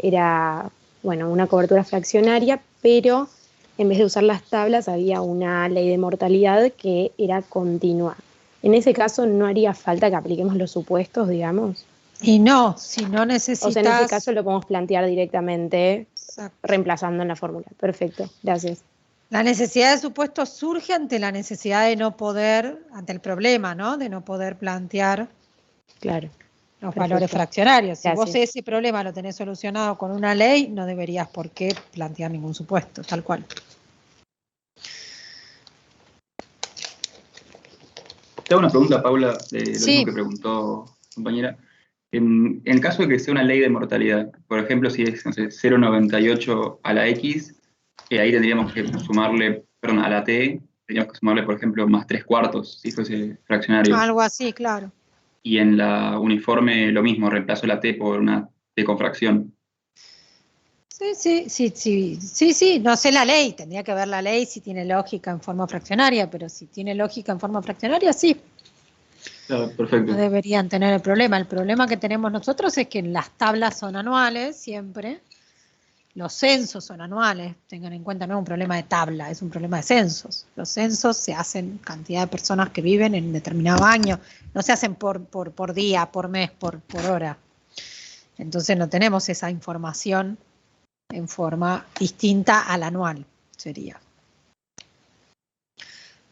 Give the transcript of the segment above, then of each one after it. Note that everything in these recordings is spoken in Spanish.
era, bueno, una cobertura fraccionaria, pero en vez de usar las tablas había una ley de mortalidad que era continua. En ese caso no haría falta que apliquemos los supuestos, digamos. Y no, si no O sea, en ese necesitas... caso lo podemos plantear directamente. Exacto. Reemplazando en la fórmula. Perfecto, gracias. La necesidad de supuestos surge ante la necesidad de no poder, ante el problema, ¿no? De no poder plantear claro, los perfecto. Valores fraccionarios. Si Gracias. vos ese problema lo tenés solucionado con una ley, no deberías por qué plantear ningún supuesto, tal cual. Te hago una pregunta, Paula, de lo Sí. mismo que preguntó compañera. En el caso de que sea una ley de mortalidad, por ejemplo, si es, no sé, 0,98 a la X, ahí tendríamos que sumarle, perdón, a la T, tendríamos que sumarle, por ejemplo, más 3/4, si fuese fraccionario. Algo así, claro. Y en la uniforme lo mismo, reemplazo la T por una T con fracción. Sí, no sé la ley, tendría que ver la ley si tiene lógica en forma fraccionaria, pero si tiene lógica en forma fraccionaria, sí. Claro, perfecto. No deberían tener el problema. El problema que tenemos nosotros es que las tablas son anuales siempre, los censos son anuales, tengan en cuenta, no es un problema de tabla, es un problema de censos. Los censos se hacen cantidad de personas que viven en determinado año, no se hacen por día, por mes, por hora. Entonces no tenemos esa información en forma distinta al anual, sería.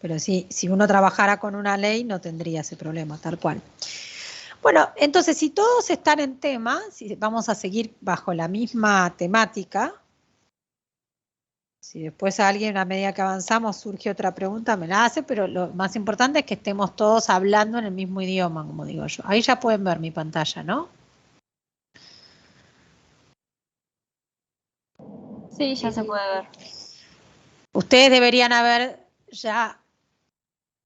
Pero sí, si uno trabajara con una ley no tendría ese problema, tal cual. Bueno, entonces si todos están en tema, si vamos a seguir bajo la misma temática, si después a alguien a medida que avanzamos surge otra pregunta, me la hace, pero lo más importante es que estemos todos hablando en el mismo idioma, como digo yo. Ahí ya pueden ver mi pantalla, ¿no? Sí, ya se puede ver. Ustedes deberían haber ya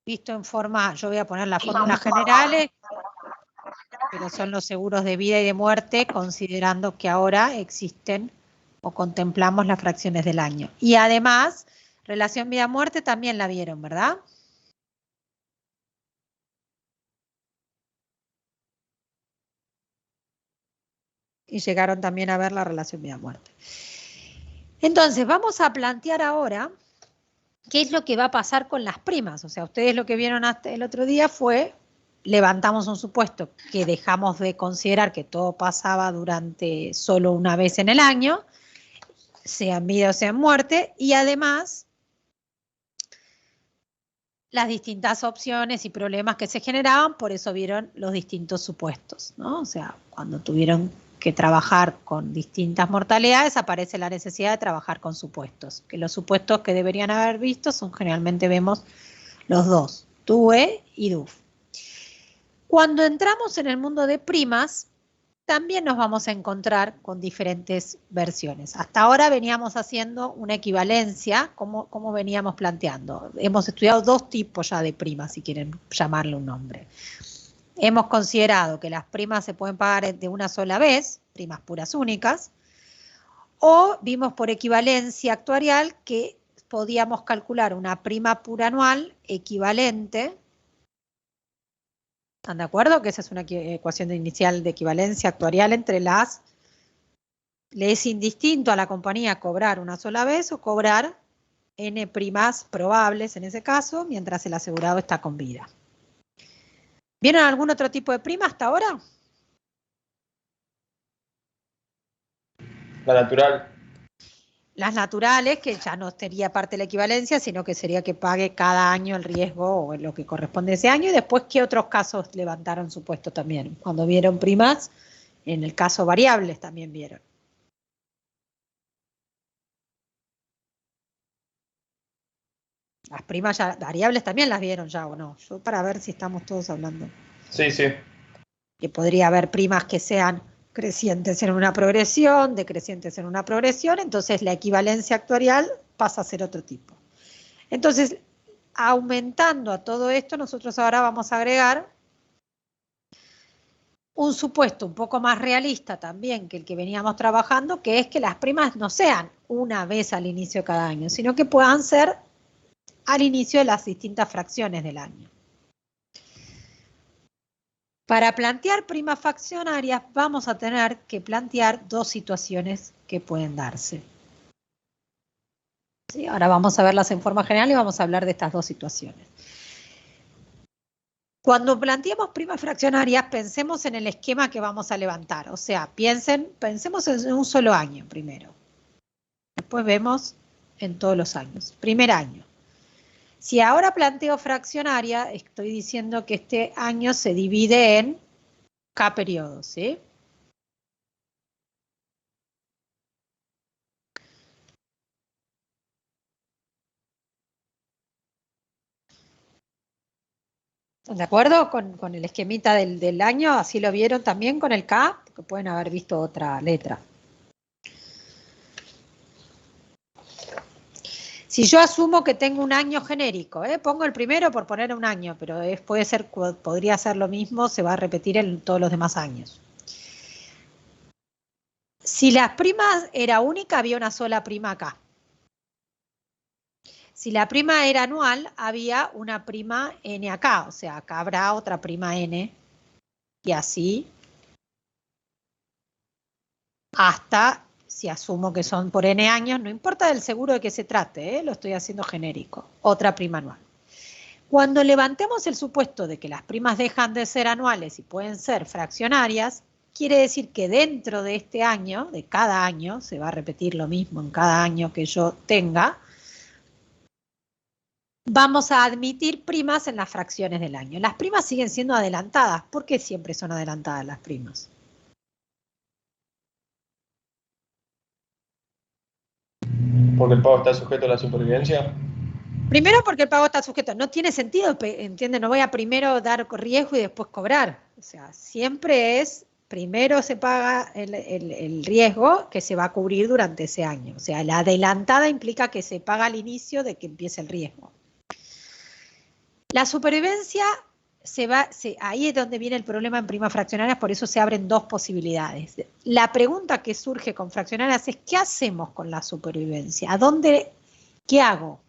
visto en forma, yo voy a poner las fórmulas generales, pero son los seguros de vida y de muerte, considerando que ahora existen o contemplamos las fracciones del año. Y además, relación vida-muerte también la vieron, ¿verdad? Y llegaron también a ver la relación vida-muerte. Entonces, vamos a plantear ahora qué es lo que va a pasar con las primas. O sea, ustedes lo que vieron hasta el otro día fue, levantamos un supuesto que dejamos de considerar que todo pasaba durante solo una vez en el año, sea en vida o sea en muerte, y además las distintas opciones y problemas que se generaban, por eso vieron los distintos supuestos, ¿no? O sea, cuando tuvieron que trabajar con distintas mortalidades, aparece la necesidad de trabajar con supuestos, que los supuestos que deberían haber visto son generalmente vemos los dos, TUE y DUF. Cuando entramos en el mundo de primas, también nos vamos a encontrar con diferentes versiones. Hasta ahora veníamos haciendo una equivalencia, como veníamos planteando. Hemos estudiado dos tipos ya de primas, si quieren llamarle un nombre. Hemos considerado que las primas se pueden pagar de una sola vez, primas puras únicas, o vimos por equivalencia actuarial que podíamos calcular una prima pura anual equivalente. ¿Están de acuerdo? Que esa es una ecuación inicial de equivalencia actuarial entre las... Le es indistinto a la compañía cobrar una sola vez o cobrar N primas probables en ese caso, mientras el asegurado está con vida. ¿Vieron algún otro tipo de prima hasta ahora? La natural. Las naturales, que ya no sería parte de la equivalencia, sino que sería que pague cada año el riesgo o lo que corresponde a ese año. Y después, ¿qué otros casos levantaron supuesto también? Cuando vieron primas, en el caso variables también vieron. Las primas ya, variables también las vieron ya, ¿o no? Yo para ver si estamos todos hablando. Sí, sí. Que podría haber primas que sean crecientes en una progresión, decrecientes en una progresión, entonces la equivalencia actuarial pasa a ser otro tipo. Entonces, aumentando a todo esto, nosotros ahora vamos a agregar un supuesto un poco más realista también que el que veníamos trabajando, que es que las primas no sean una vez al inicio de cada año, sino que puedan ser al inicio de las distintas fracciones del año. Para plantear primas fraccionarias vamos a tener que plantear dos situaciones que pueden darse. ¿Sí? Ahora vamos a verlas en forma general y vamos a hablar de estas dos situaciones. Cuando planteemos primas fraccionarias, pensemos en el esquema que vamos a levantar. O sea, pensemos en un solo año primero. Después vemos en todos los años. Primer año. Si ahora planteo fraccionaria, estoy diciendo que este año se divide en K periodos, ¿sí? ¿De acuerdo con el esquemita del año? Así lo vieron también con el K, porque pueden haber visto otra letra. Si yo asumo que tengo un año genérico, pongo el primero por poner un año, pero podría ser lo mismo, se va a repetir en todos los demás años. Si las primas era única, había una sola prima acá. Si la prima era anual, había una prima n acá, o sea, acá habrá otra prima n, y así hasta, si asumo que son por n años, no importa del seguro de qué se trate, lo estoy haciendo genérico, otra prima anual. Cuando levantemos el supuesto de que las primas dejan de ser anuales y pueden ser fraccionarias, quiere decir que dentro de este año, de cada año, se va a repetir lo mismo en cada año que yo tenga, vamos a admitir primas en las fracciones del año. Las primas siguen siendo adelantadas. ¿Por qué siempre son adelantadas las primas? Porque el pago está sujeto a la supervivencia. Primero porque el pago está sujeto. No tiene sentido, ¿entiende? No voy a primero dar riesgo y después cobrar. O sea, siempre es, primero se paga el riesgo que se va a cubrir durante ese año. O sea, la adelantada implica que se paga al inicio de que empiece el riesgo. La supervivencia ahí es donde viene el problema en primas fraccionarias, por eso se abren dos posibilidades. La pregunta que surge con fraccionarias es, ¿qué hacemos con la supervivencia? ¿Qué hago?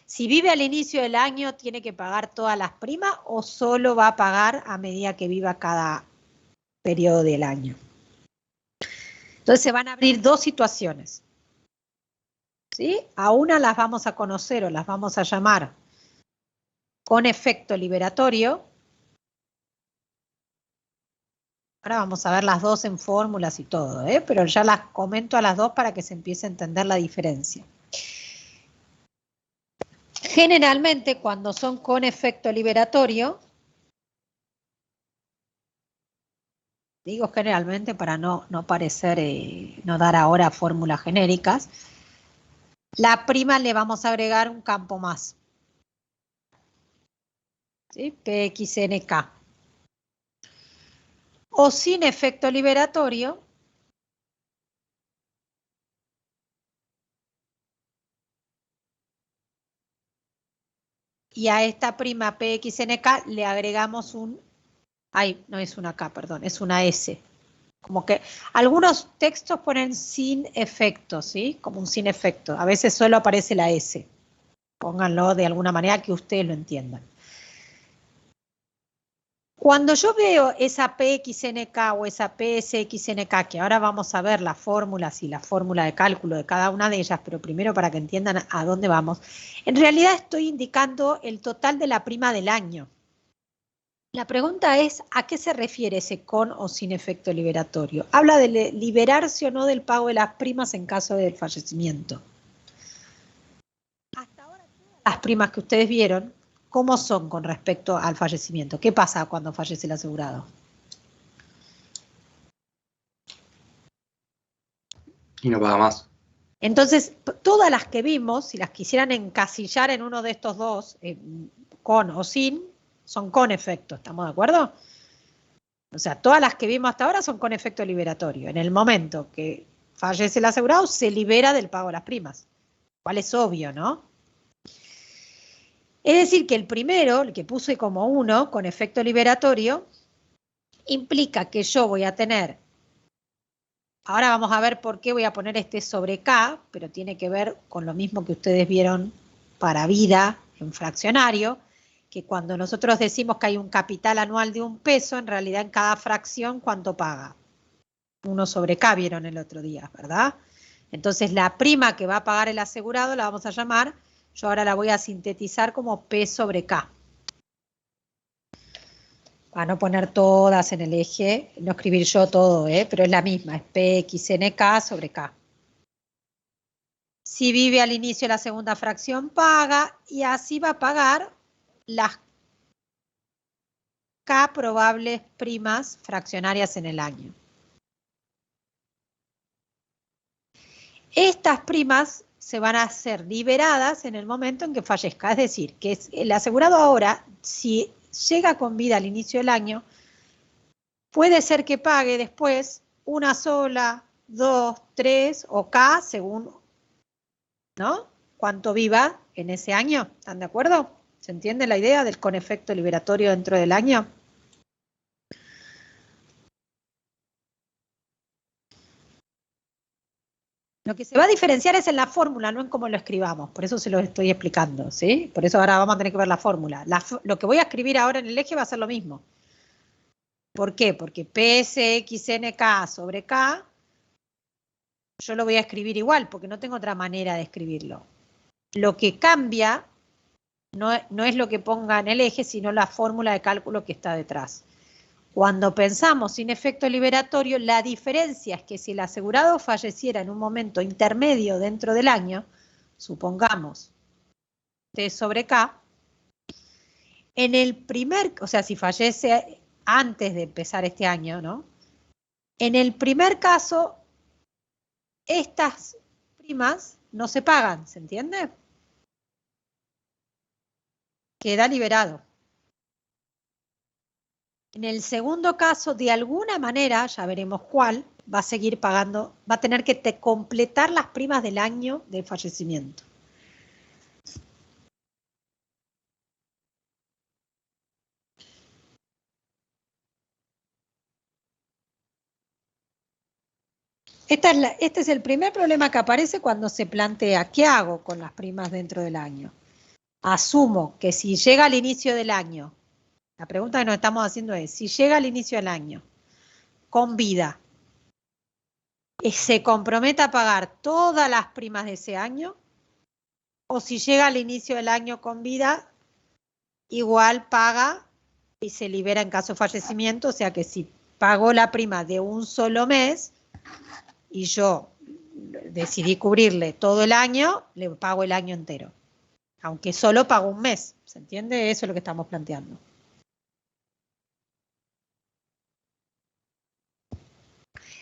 Si vive al inicio del año, ¿tiene que pagar todas las primas o solo va a pagar a medida que viva cada periodo del año? Entonces se van a abrir dos situaciones. ¿Sí? A una las vamos a conocer o las vamos a llamar con efecto liberatorio. Ahora vamos a ver las dos en fórmulas y todo, pero ya las comento a las dos para que se empiece a entender la diferencia. Generalmente cuando son con efecto liberatorio, digo generalmente para no parecer, no dar ahora fórmulas genéricas, la prima le vamos a agregar un campo más. ¿Sí? PXNK. O sin efecto liberatorio, y a esta prima PXNK le agregamos no es una K, perdón, es una S. Como que algunos textos ponen sin efecto, ¿sí? Como un sin efecto. A veces solo aparece la S. Pónganlo de alguna manera que ustedes lo entiendan. Cuando yo veo esa PXNK o esa PSXNK, que ahora vamos a ver las fórmulas y la fórmula de cálculo de cada una de ellas, pero primero para que entiendan a dónde vamos, en realidad estoy indicando el total de la prima del año. La pregunta es, ¿a qué se refiere ese con o sin efecto liberatorio? Habla de liberarse o no del pago de las primas en caso del fallecimiento. Hasta ahora, las primas que ustedes vieron, ¿cómo son con respecto al fallecimiento? ¿Qué pasa cuando fallece el asegurado? Y no paga más. Entonces, todas las que vimos, si las quisieran encasillar en uno de estos dos, con o sin, son con efecto, ¿estamos de acuerdo? O sea, todas las que vimos hasta ahora son con efecto liberatorio. En el momento que fallece el asegurado, se libera del pago de las primas. Cual es obvio, ¿no? Es decir, que el primero, el que puse como 1, con efecto liberatorio, implica que yo voy a tener, ahora vamos a ver por qué voy a poner este sobre K, pero tiene que ver con lo mismo que ustedes vieron para vida en fraccionario, que cuando nosotros decimos que hay un capital anual de 1 peso, en realidad en cada fracción, ¿cuánto paga? 1 sobre K vieron el otro día, ¿verdad? Entonces la prima que va a pagar el asegurado la vamos a llamar, yo ahora la voy a sintetizar como P sobre K. Para no poner todas en el eje, no escribir yo todo, pero es la misma, es PXNK sobre K. Si vive al inicio de la segunda fracción, paga, y así va a pagar las K probables primas fraccionarias en el año. Estas primas se van a ser liberadas en el momento en que fallezca. Es decir, que el asegurado ahora, si llega con vida al inicio del año, puede ser que pague después una sola, 2, 3 o K según, ¿no?, cuánto viva en ese año. ¿Están de acuerdo? ¿Se entiende la idea del con efecto liberatorio dentro del año? Lo que se va a diferenciar es en la fórmula, no en cómo lo escribamos. Por eso se lo estoy explicando, ¿sí? Por eso ahora vamos a tener que ver la fórmula. Lo que voy a escribir ahora en el eje va a ser lo mismo. ¿Por qué? Porque PSXNK sobre K, yo lo voy a escribir igual, porque no tengo otra manera de escribirlo. Lo que cambia no es lo que ponga en el eje, sino la fórmula de cálculo que está detrás. Cuando pensamos sin efecto liberatorio, la diferencia es que si el asegurado falleciera en un momento intermedio dentro del año, supongamos T sobre K, en el primer, o sea, si fallece antes de empezar este año, ¿no?, en el primer caso, estas primas no se pagan, ¿se entiende? Queda liberado. En el segundo caso, de alguna manera, ya veremos cuál, va a seguir pagando, va a tener que completar las primas del año de fallecimiento. Este es el primer problema que aparece cuando se plantea ¿qué hago con las primas dentro del año? Asumo que si llega al inicio del año, la pregunta que nos estamos haciendo es, si llega al inicio del año con vida, ¿se compromete a pagar todas las primas de ese año? O si llega al inicio del año con vida, igual paga y se libera en caso de fallecimiento, o sea que si pagó la prima de un solo mes y yo decidí cubrirle todo el año, le pago el año entero. Aunque solo pago un mes, ¿se entiende? Eso es lo que estamos planteando.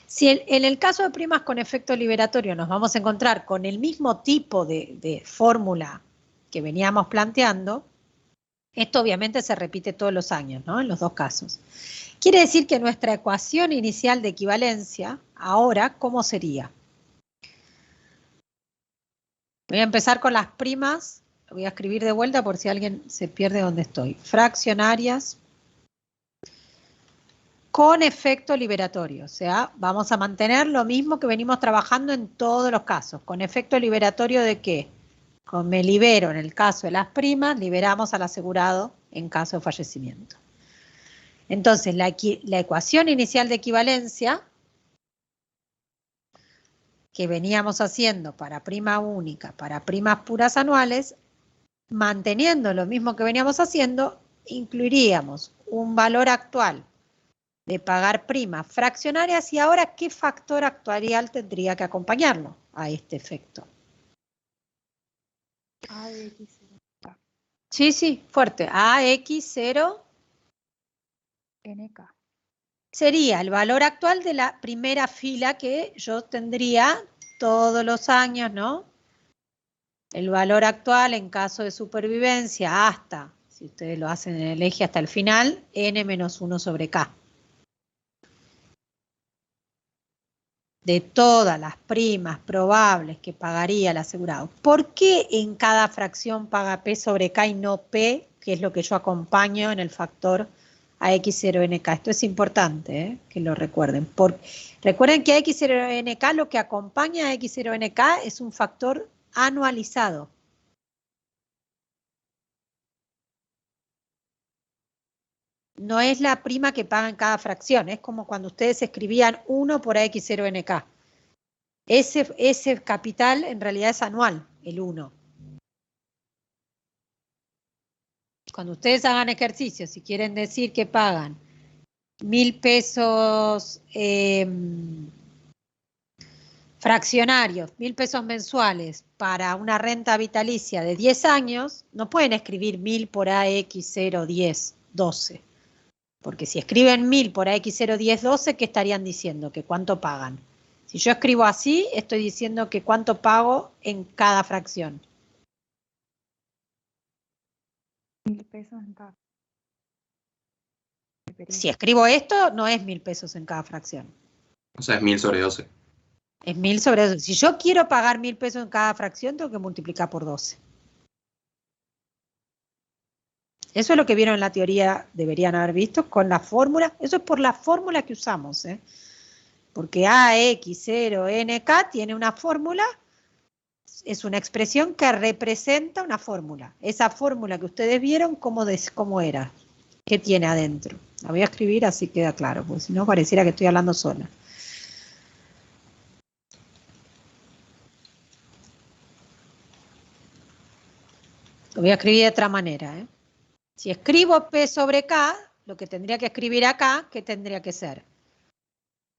Si en el caso de primas con efecto liberatorio nos vamos a encontrar con el mismo tipo de fórmula que veníamos planteando, esto obviamente se repite todos los años, ¿no?, en los dos casos. Quiere decir que nuestra ecuación inicial de equivalencia, ahora, ¿cómo sería? Voy a empezar con las primas, lo voy a escribir de vuelta por si alguien se pierde donde estoy. Fraccionarias con efecto liberatorio, o sea, vamos a mantener lo mismo que venimos trabajando en todos los casos. ¿Con efecto liberatorio de qué? Con me libero en el caso de las primas, liberamos al asegurado en caso de fallecimiento. Entonces, la ecuación inicial de equivalencia que veníamos haciendo para prima única, para primas puras anuales, manteniendo lo mismo que veníamos haciendo, incluiríamos un valor actual de pagar primas fraccionarias y ahora ¿qué factor actuarial tendría que acompañarlo a este efecto? AX0. Sí, fuerte. AX0 NK. sería el valor actual de la primera fila que yo tendría todos los años, ¿no? El valor actual en caso de supervivencia hasta, si ustedes lo hacen en el eje hasta el final, n-1 sobre k. De todas las primas probables que pagaría el asegurado. ¿Por qué en cada fracción paga P sobre K y no P, que es lo que yo acompaño en el factor AX0NK? Esto es importante, que lo recuerden. Recuerden que AX0NK, lo que acompaña a AX0NK es un factor anualizado. no es la prima que pagan cada fracción, es como cuando ustedes escribían 1 por AX0NK. Ese capital en realidad es anual, el 1. Cuando ustedes hagan ejercicios, si quieren decir que pagan 1.000 pesos fraccionarios, 1.000 pesos mensuales para una renta vitalicia de 10 años, no pueden escribir 1.000 por AX010, 12. Porque si escriben 1.000 por AX010, 12, ¿qué estarían diciendo? ¿Que cuánto pagan? Si yo escribo así, estoy diciendo que cuánto pago en cada fracción. 1.000 pesos en cada. Si escribo esto, no es 1.000 pesos en cada fracción. O sea, es 1000 sobre 12. Es 1.000 sobre 12. Si yo quiero pagar 1.000 pesos en cada fracción, tengo que multiplicar por 12. Eso es lo que vieron en la teoría, deberían haber visto, con la fórmula. Eso es por la fórmula que usamos, ¿eh? Porque AX0NK tiene una fórmula, es una expresión que representa una fórmula. Esa fórmula que ustedes vieron, ¿cómo era? ¿Qué tiene adentro? La voy a escribir así queda claro, porque si no pareciera que estoy hablando sola. Lo voy a escribir de otra manera, ¿eh? Si escribo P sobre K, lo que tendría que escribir acá, ¿qué tendría que ser?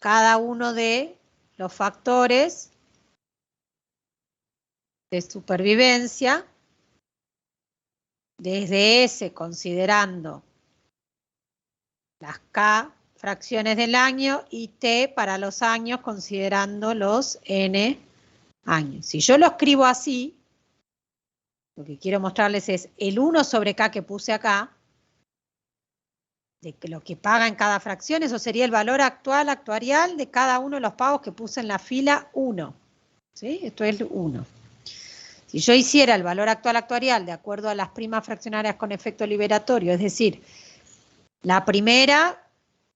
Cada uno de los factores de supervivencia, desde S considerando las K fracciones del año y T para los años considerando los N años. Si yo lo escribo así, lo que quiero mostrarles es el 1 sobre K que puse acá, de que lo que paga en cada fracción, eso sería el valor actuarial de cada uno de los pagos que puse en la fila 1. ¿Sí? Esto es 1. Si yo hiciera el valor actuarial de acuerdo a las primas fraccionarias con efecto liberatorio, es decir, la primera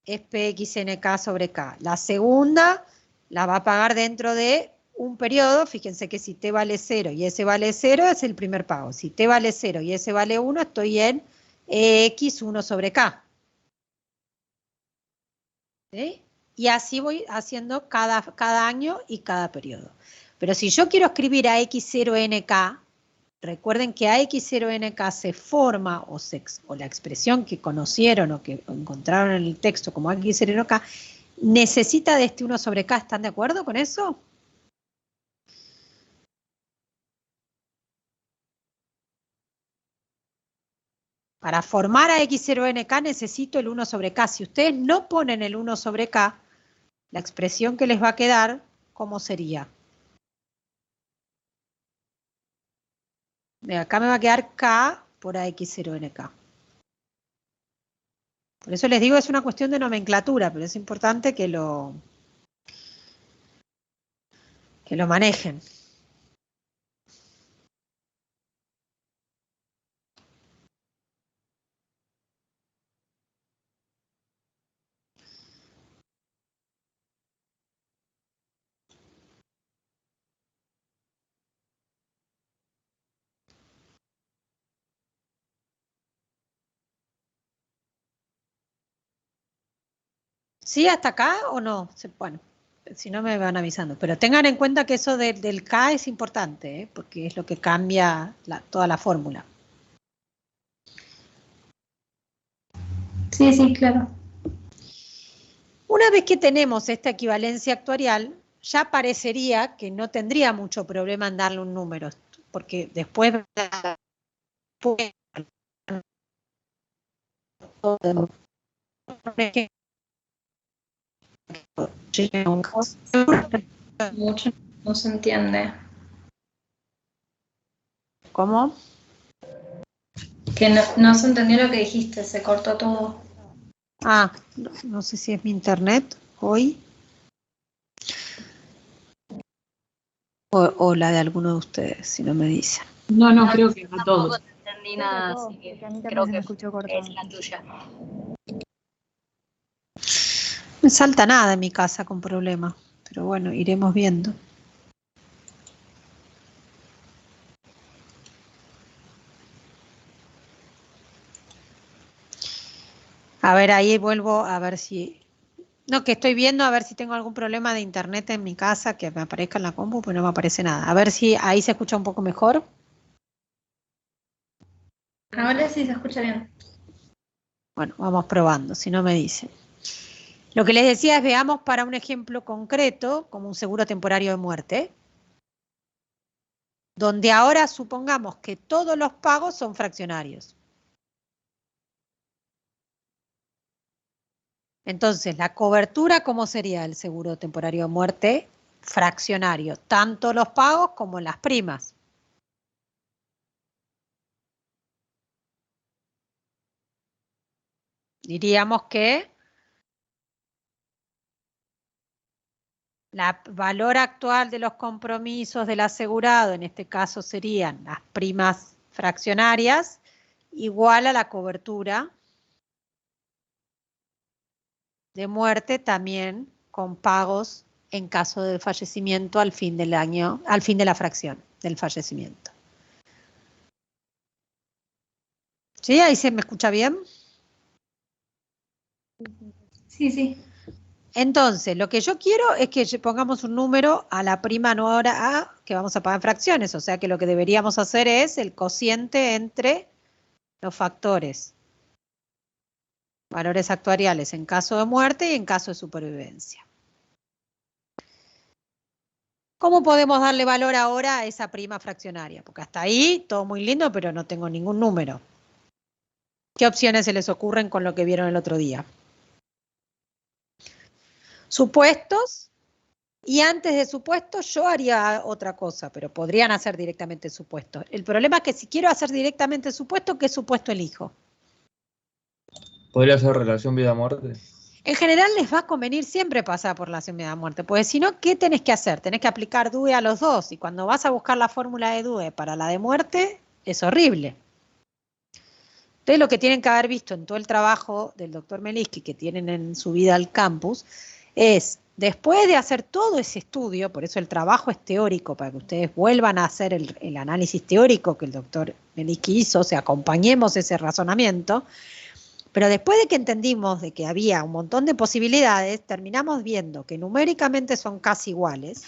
es PXNK sobre K. La segunda la va a pagar dentro de un periodo. Fíjense que si T vale 0 y S vale 0 es el primer pago. Si T vale 0 y S vale 1, estoy en X1 sobre K. ¿Sí? Y así voy haciendo cada año y cada periodo. Pero si yo quiero escribir a X0NK, recuerden que AX0NK se forma, o la expresión que conocieron o que encontraron en el texto como AX0NK, necesita de este 1 sobre K. ¿Están de acuerdo con eso? Para formar a X0NK necesito el 1 sobre K. Si ustedes no ponen el 1 sobre K, la expresión que les va a quedar, ¿cómo sería? Acá me va a quedar K por AX0NK. Por eso les digo, es una cuestión de nomenclatura, pero es importante que lo manejen. ¿Sí hasta acá o no? Bueno, si no me van avisando. Pero tengan en cuenta que eso del K es importante, ¿eh? Porque es lo que cambia toda la fórmula. Sí, sí, claro. Una vez que tenemos esta equivalencia actuarial, ya parecería que no tendría mucho problema en darle un número, porque después Mucho no se entiende. ¿Cómo? Que no se entendió lo que dijiste, se cortó todo. Ah, no sé si es mi internet hoy o la de alguno de ustedes, si no me dicen. No, creo que a Tampoco todos. te entendí nada, así que creo que es la tuya. No me salta nada en mi casa con problema, pero bueno, iremos viendo. A ver, ahí vuelvo a ver si... No, que estoy viendo a ver si tengo algún problema de internet en mi casa que me aparezca en la compu, pues no me aparece nada. A ver si ahí se escucha un poco mejor. Ahora sí se escucha bien. Bueno, vamos probando, si no me dice. Lo que les decía es, veamos para un ejemplo concreto, como un seguro temporario de muerte, donde ahora supongamos que todos los pagos son fraccionarios. Entonces, la cobertura, ¿cómo sería el seguro temporario de muerte? Fraccionario, tanto los pagos como las primas. Diríamos que el valor actual de los compromisos del asegurado, en este caso serían las primas fraccionarias, igual a la cobertura de muerte también con pagos en caso de fallecimiento al fin del año, al fin de la fracción del fallecimiento. ¿Sí? ¿Ahí se me escucha bien? Sí, sí. Entonces, lo que yo quiero es que pongamos un número a la prima no ahora A que vamos a pagar en fracciones, o sea que lo que deberíamos hacer es el cociente entre los factores valores actuariales en caso de muerte y en caso de supervivencia. ¿Cómo podemos darle valor ahora a esa prima fraccionaria? Porque hasta ahí todo muy lindo, pero no tengo ningún número. ¿Qué opciones se les ocurren con lo que vieron el otro día? Supuestos, y antes de supuestos yo haría otra cosa, pero podrían hacer directamente supuestos. El problema es que si quiero hacer directamente supuesto, ¿qué supuesto elijo? ¿Podría ser relación vida-muerte? En general les va a convenir siempre pasar por la enfermedad de muerte, porque si no, ¿qué tenés que hacer? Tenés que aplicar DUE a los dos, y cuando vas a buscar la fórmula de DUE para la de muerte, es horrible. Ustedes lo que tienen que haber visto en todo el trabajo del doctor Meliski que tienen en su vida al campus, es, después de hacer todo ese estudio, por eso el trabajo es teórico, para que ustedes vuelvan a hacer el análisis teórico que el doctor Meliski hizo, o sea, acompañemos ese razonamiento. Pero después de que entendimos de que había un montón de posibilidades, terminamos viendo que numéricamente son casi iguales,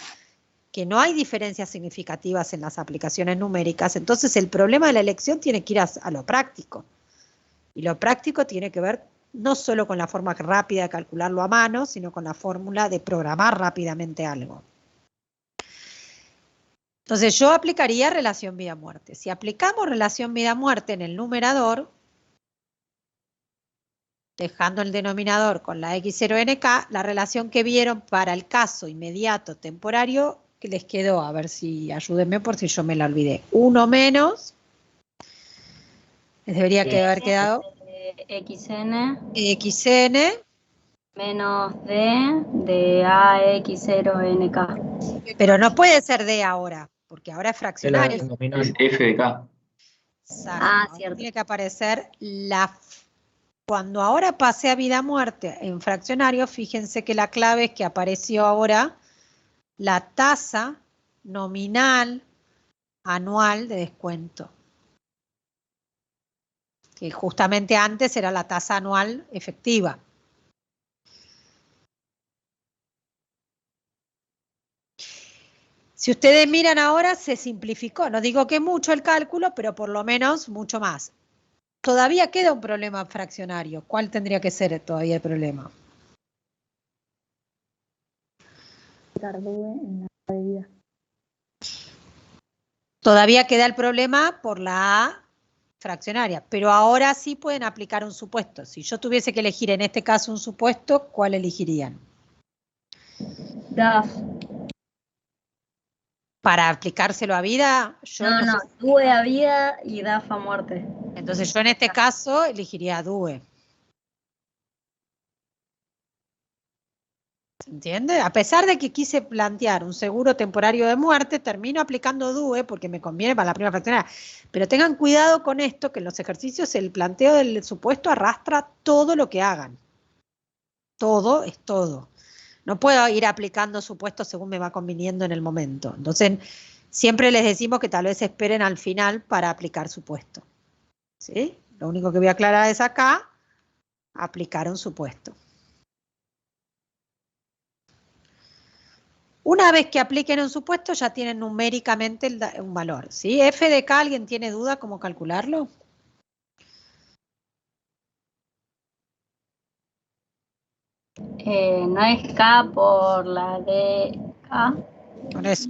que no hay diferencias significativas en las aplicaciones numéricas, entonces el problema de la elección tiene que ir a lo práctico. Y lo práctico tiene que ver no solo con la forma rápida de calcularlo a mano, sino con la fórmula de programar rápidamente algo. Entonces yo aplicaría relación vida-muerte. Si aplicamos relación vida-muerte en el numerador, dejando el denominador con la X0NK, la relación que vieron para el caso inmediato temporario que les quedó, a ver si ayúdenme por si yo me la olvidé, 1 menos, les debería haber quedado XN menos D de AX0NK. Pero no puede ser D ahora, porque ahora es fraccionario. Es F de K. Exacto. Cierto. Tiene que aparecer cuando ahora pase a vida-muerte en fraccionario, fíjense que la clave es que apareció ahora la tasa nominal anual de descuento. Que justamente antes era la tasa anual efectiva. Si ustedes miran ahora, se simplificó. No digo que mucho el cálculo, pero por lo menos mucho más. Todavía queda un problema fraccionario. ¿Cuál tendría que ser todavía el problema? Todavía queda el problema por la A fraccionaria, pero ahora sí pueden aplicar un supuesto. Si yo tuviese que elegir en este caso un supuesto, ¿cuál elegirían? DAF. Para aplicárselo a vida, yo No, DUE a vida y DAF a muerte. Entonces yo en este caso elegiría DUE. ¿Se entiende? A pesar de que quise plantear un seguro temporario de muerte, termino aplicando DUE porque me conviene para la prima fraccionaria. Pero tengan cuidado con esto, que en los ejercicios el planteo del supuesto arrastra todo lo que hagan. Todo es todo. No puedo ir aplicando supuestos según me va conviniendo en el momento. Entonces, siempre les decimos que tal vez esperen al final para aplicar supuesto. ¿Sí? Lo único que voy a aclarar es acá aplicar un supuesto. Una vez que apliquen un supuesto ya tienen numéricamente un valor, ¿sí? F de K, ¿alguien tiene duda cómo calcularlo? No es K por la de K. Por eso.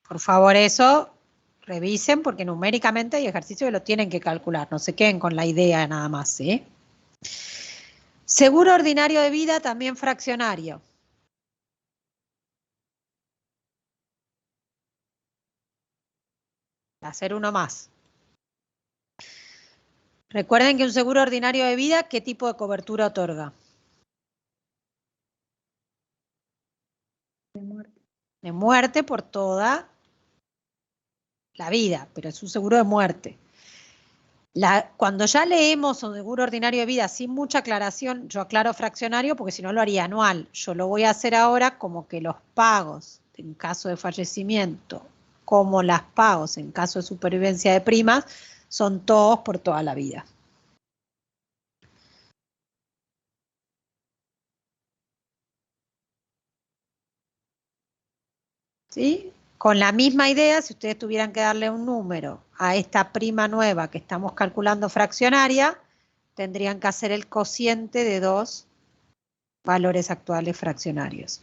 Por favor, eso revisen porque numéricamente hay ejercicios que lo tienen que calcular. No se queden con la idea nada más, ¿sí? Seguro ordinario de vida, también fraccionario. Hacer uno más. Recuerden que un seguro ordinario de vida, ¿qué tipo de cobertura otorga? De muerte. De muerte por toda la vida, pero es un seguro de muerte. Cuando ya leemos un seguro ordinario de vida sin mucha aclaración, yo aclaro fraccionario porque si no lo haría anual. Yo lo voy a hacer ahora como que los pagos en caso de fallecimiento, como las pagos en caso de supervivencia de primas, son todos por toda la vida. ¿Sí? Con la misma idea, si ustedes tuvieran que darle un número a esta prima nueva que estamos calculando fraccionaria, tendrían que hacer el cociente de dos valores actuales fraccionarios.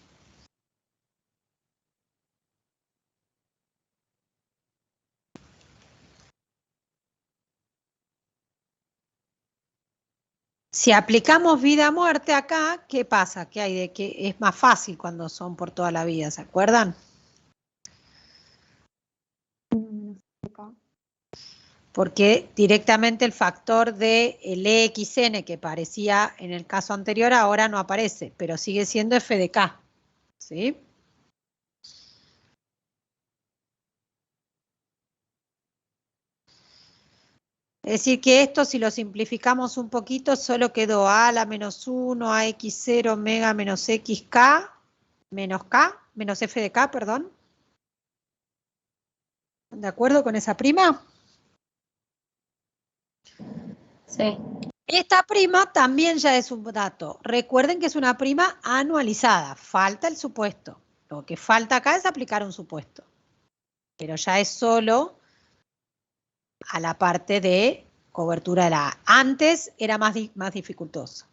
Si aplicamos vida-muerte acá, ¿qué pasa? ¿Qué hay de que es más fácil cuando son por toda la vida? ¿Se acuerdan? Porque directamente el factor de el EXN que parecía en el caso anterior ahora no aparece, pero sigue siendo F de K. ¿Sí? Es decir que esto, si lo simplificamos un poquito, solo quedó A a la menos 1, AX0, omega menos XK, menos F de K, perdón. ¿Están de acuerdo con esa prima? Sí. Esta prima también ya es un dato. Recuerden que es una prima anualizada. Falta el supuesto. Lo que falta acá es aplicar un supuesto. Pero ya es solo a la parte de cobertura de la A. Antes era más dificultoso.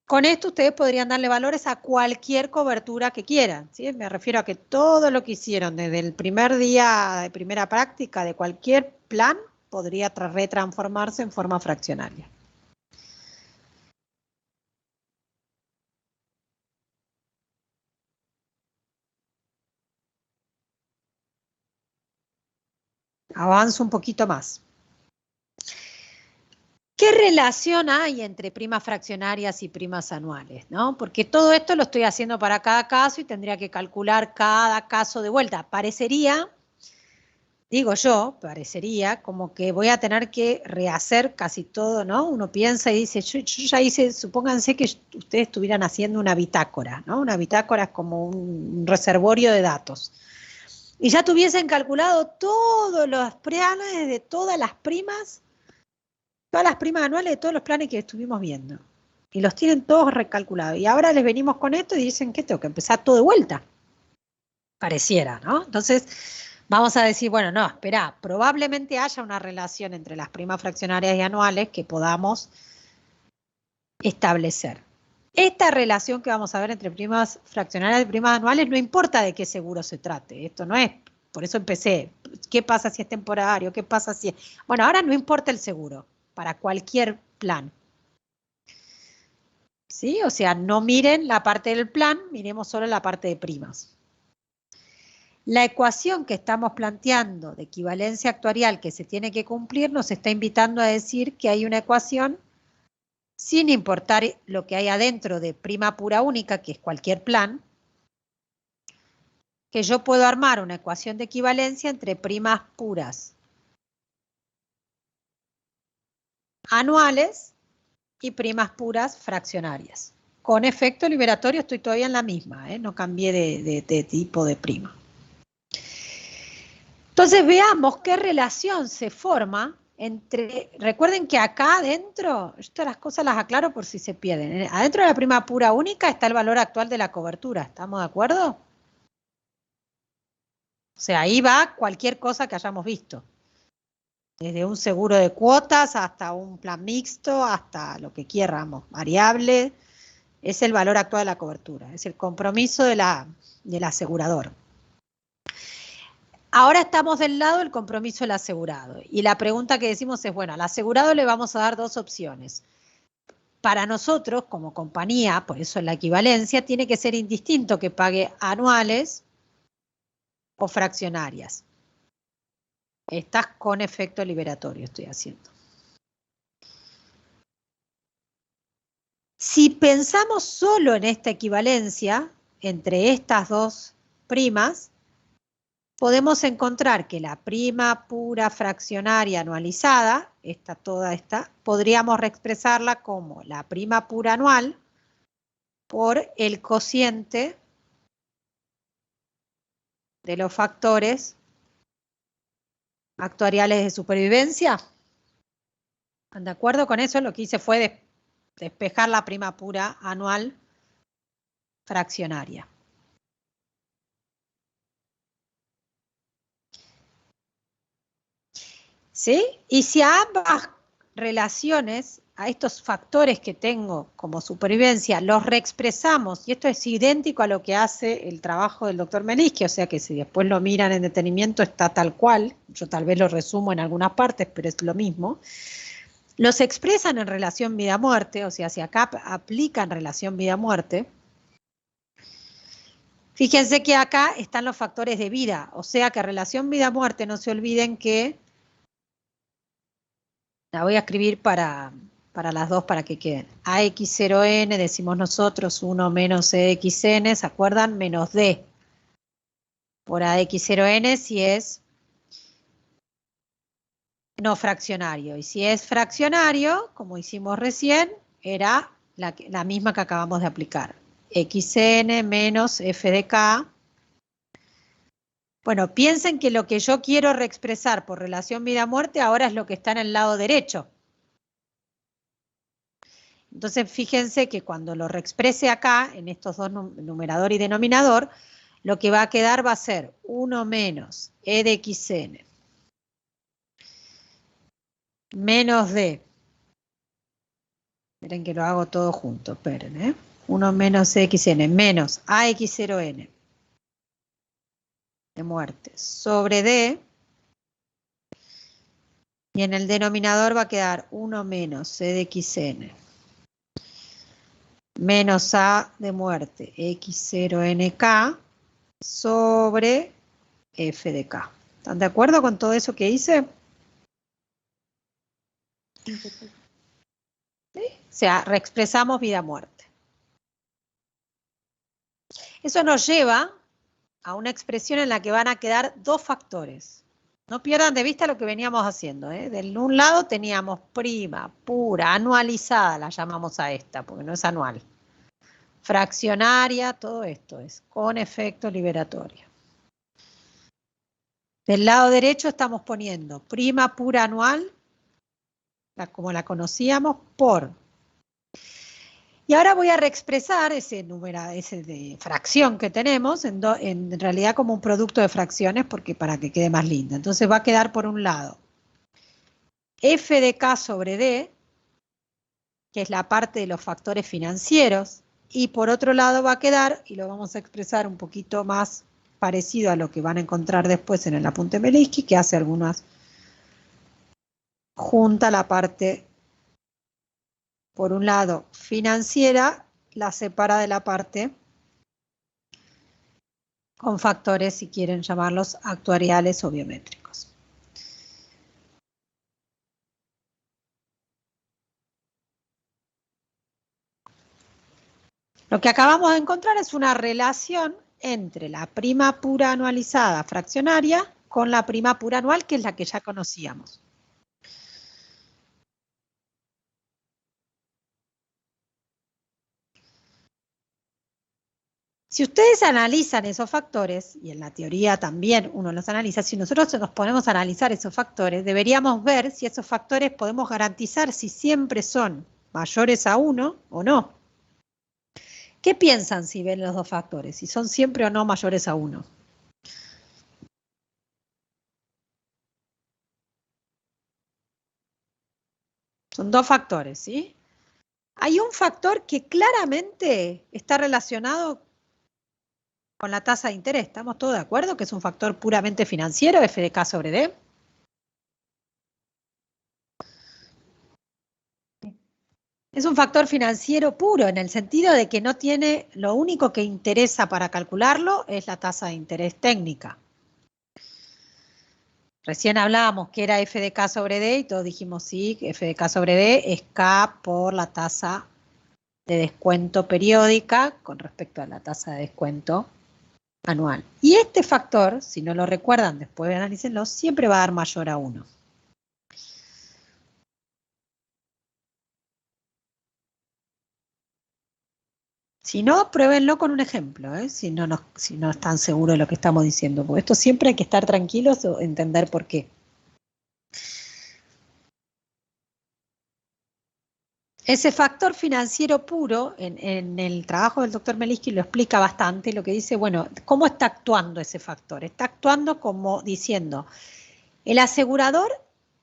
Con esto ustedes podrían darle valores a cualquier cobertura que quieran, ¿sí? Me refiero a que todo lo que hicieron desde el primer día de primera práctica de cualquier plan podría retransformarse en forma fraccionaria. Avanzo un poquito más. ¿Qué relación hay entre primas fraccionarias y primas anuales? ¿No? Porque todo esto lo estoy haciendo para cada caso y tendría que calcular cada caso de vuelta. Parecería, digo yo, parecería como que voy a tener que rehacer casi todo, ¿no? Uno piensa y dice, yo ya hice, supónganse que ustedes estuvieran haciendo una bitácora, ¿no? Una bitácora es como un reservorio de datos. Y ya tuviesen calculado todos los planes de todas las primas anuales de todos los planes que estuvimos viendo. Y los tienen todos recalculados. Y ahora les venimos con esto y dicen que tengo que empezar todo de vuelta. Pareciera, ¿no? Entonces, vamos a decir, bueno, no, espera, probablemente haya una relación entre las primas fraccionarias y anuales que podamos establecer. Esta relación que vamos a ver entre primas fraccionarias y primas anuales no importa de qué seguro se trate. Esto no es, por eso empecé. ¿Qué pasa si es temporario? ¿Qué pasa si es...? Bueno, ahora no importa el seguro para cualquier plan. ¿Sí? O sea, no miren la parte del plan, miremos solo la parte de primas. La ecuación que estamos planteando de equivalencia actuarial que se tiene que cumplir nos está invitando a decir que hay una ecuación sin importar lo que hay adentro de prima pura única, que es cualquier plan, que yo puedo armar una ecuación de equivalencia entre primas puras anuales y primas puras fraccionarias. Con efecto liberatorio estoy todavía en la misma, no cambié de tipo de prima. Entonces veamos qué relación se forma recuerden que acá adentro, estas las cosas las aclaro por si se pierden. Adentro de la prima pura única está el valor actual de la cobertura, ¿estamos de acuerdo? O sea, ahí va cualquier cosa que hayamos visto. Desde un seguro de cuotas hasta un plan mixto, hasta lo que quieramos, variable, es el valor actual de la cobertura, es el compromiso del asegurador. Ahora estamos del lado del compromiso del asegurado. Y la pregunta que decimos es, bueno, al asegurado le vamos a dar dos opciones. Para nosotros, como compañía, por eso la equivalencia, tiene que ser indistinto que pague anuales o fraccionarias. Estas con efecto liberatorio estoy haciendo. Si pensamos solo en esta equivalencia entre estas dos primas, podemos encontrar que la prima pura fraccionaria anualizada, toda esta, podríamos reexpresarla como la prima pura anual por el cociente de los factores actuariales de supervivencia. ¿Están de acuerdo con eso? Lo que hice fue despejar la prima pura anual fraccionaria. ¿Sí? Y si a ambas relaciones, a estos factores que tengo como supervivencia, los reexpresamos, y esto es idéntico a lo que hace el trabajo del doctor Meniski, o sea que si después lo miran en detenimiento está tal cual, yo tal vez lo resumo en algunas partes, pero es lo mismo, los expresan en relación vida-muerte, o sea, si acá aplican relación vida-muerte, fíjense que acá están los factores de vida, o sea que relación vida-muerte, no se olviden que la voy a escribir para las dos para que queden. AX0N, decimos nosotros, 1 menos EXN, ¿se acuerdan? Menos D por AX0N si es no fraccionario. Y si es fraccionario, como hicimos recién, era la misma que acabamos de aplicar. XN menos F de K. Bueno, piensen que lo que yo quiero reexpresar por relación vida-muerte ahora es lo que está en el lado derecho. Entonces, fíjense que cuando lo reexprese acá, en estos dos numerador y denominador, lo que va a quedar va a ser 1 menos E de XN menos D. Miren que lo hago todo junto, esperen, ¿eh? 1 menos EXN menos AX0N de muerte sobre D. Y en el denominador va a quedar 1 menos C de XN menos A de muerte X0NK sobre F de K. ¿Están de acuerdo con todo eso que hice? ¿Sí? O sea, reexpresamos vida-muerte. Eso nos lleva a una expresión en la que van a quedar dos factores. No pierdan de vista lo que veníamos haciendo, ¿eh? De un lado teníamos prima, pura, anualizada, la llamamos a esta, porque no es anual. Fraccionaria, todo esto es con efecto liberatorio. Del lado derecho estamos poniendo prima pura anual, como la conocíamos, por. Y ahora voy a reexpresar ese de fracción que tenemos en realidad como un producto de fracciones porque para que quede más linda. Entonces va a quedar por un lado F de K sobre D, que es la parte de los factores financieros, y por otro lado va a quedar, y lo vamos a expresar un poquito más parecido a lo que van a encontrar después en el apunte Meniski, que hace algunas, junta la parte, por un lado, financiera, la separa de la parte con factores, si quieren llamarlos, actuariales o biométricos. Lo que acabamos de encontrar es una relación entre la prima pura anualizada fraccionaria con la prima pura anual, que es la que ya conocíamos. Si ustedes analizan esos factores, y en la teoría también uno los analiza, si nosotros nos ponemos a analizar esos factores, deberíamos ver si esos factores podemos garantizar si siempre son mayores a 1 o no. ¿Qué piensan si ven los dos factores? Si son siempre o no mayores a 1. Son dos factores, ¿sí? Hay un factor que claramente está relacionado con la tasa de interés. ¿Estamos todos de acuerdo que es un factor puramente financiero, F de K sobre D? Es un factor financiero puro, en el sentido de que no tiene, lo único que interesa para calcularlo es la tasa de interés técnica. Recién hablábamos que era F de K sobre D y todos dijimos sí, que F de K sobre D es K por la tasa de descuento periódica con respecto a la tasa de descuento anual. Y este factor, si no lo recuerdan, después analícenlo, siempre va a dar mayor a 1. Si no, pruébenlo con un ejemplo, si no están seguros de lo que estamos diciendo. Porque esto siempre hay que estar tranquilos o entender por qué. Ese factor financiero puro, en el trabajo del doctor Meliski lo explica bastante, lo que dice, bueno, ¿cómo está actuando ese factor? Está actuando como diciendo, el asegurador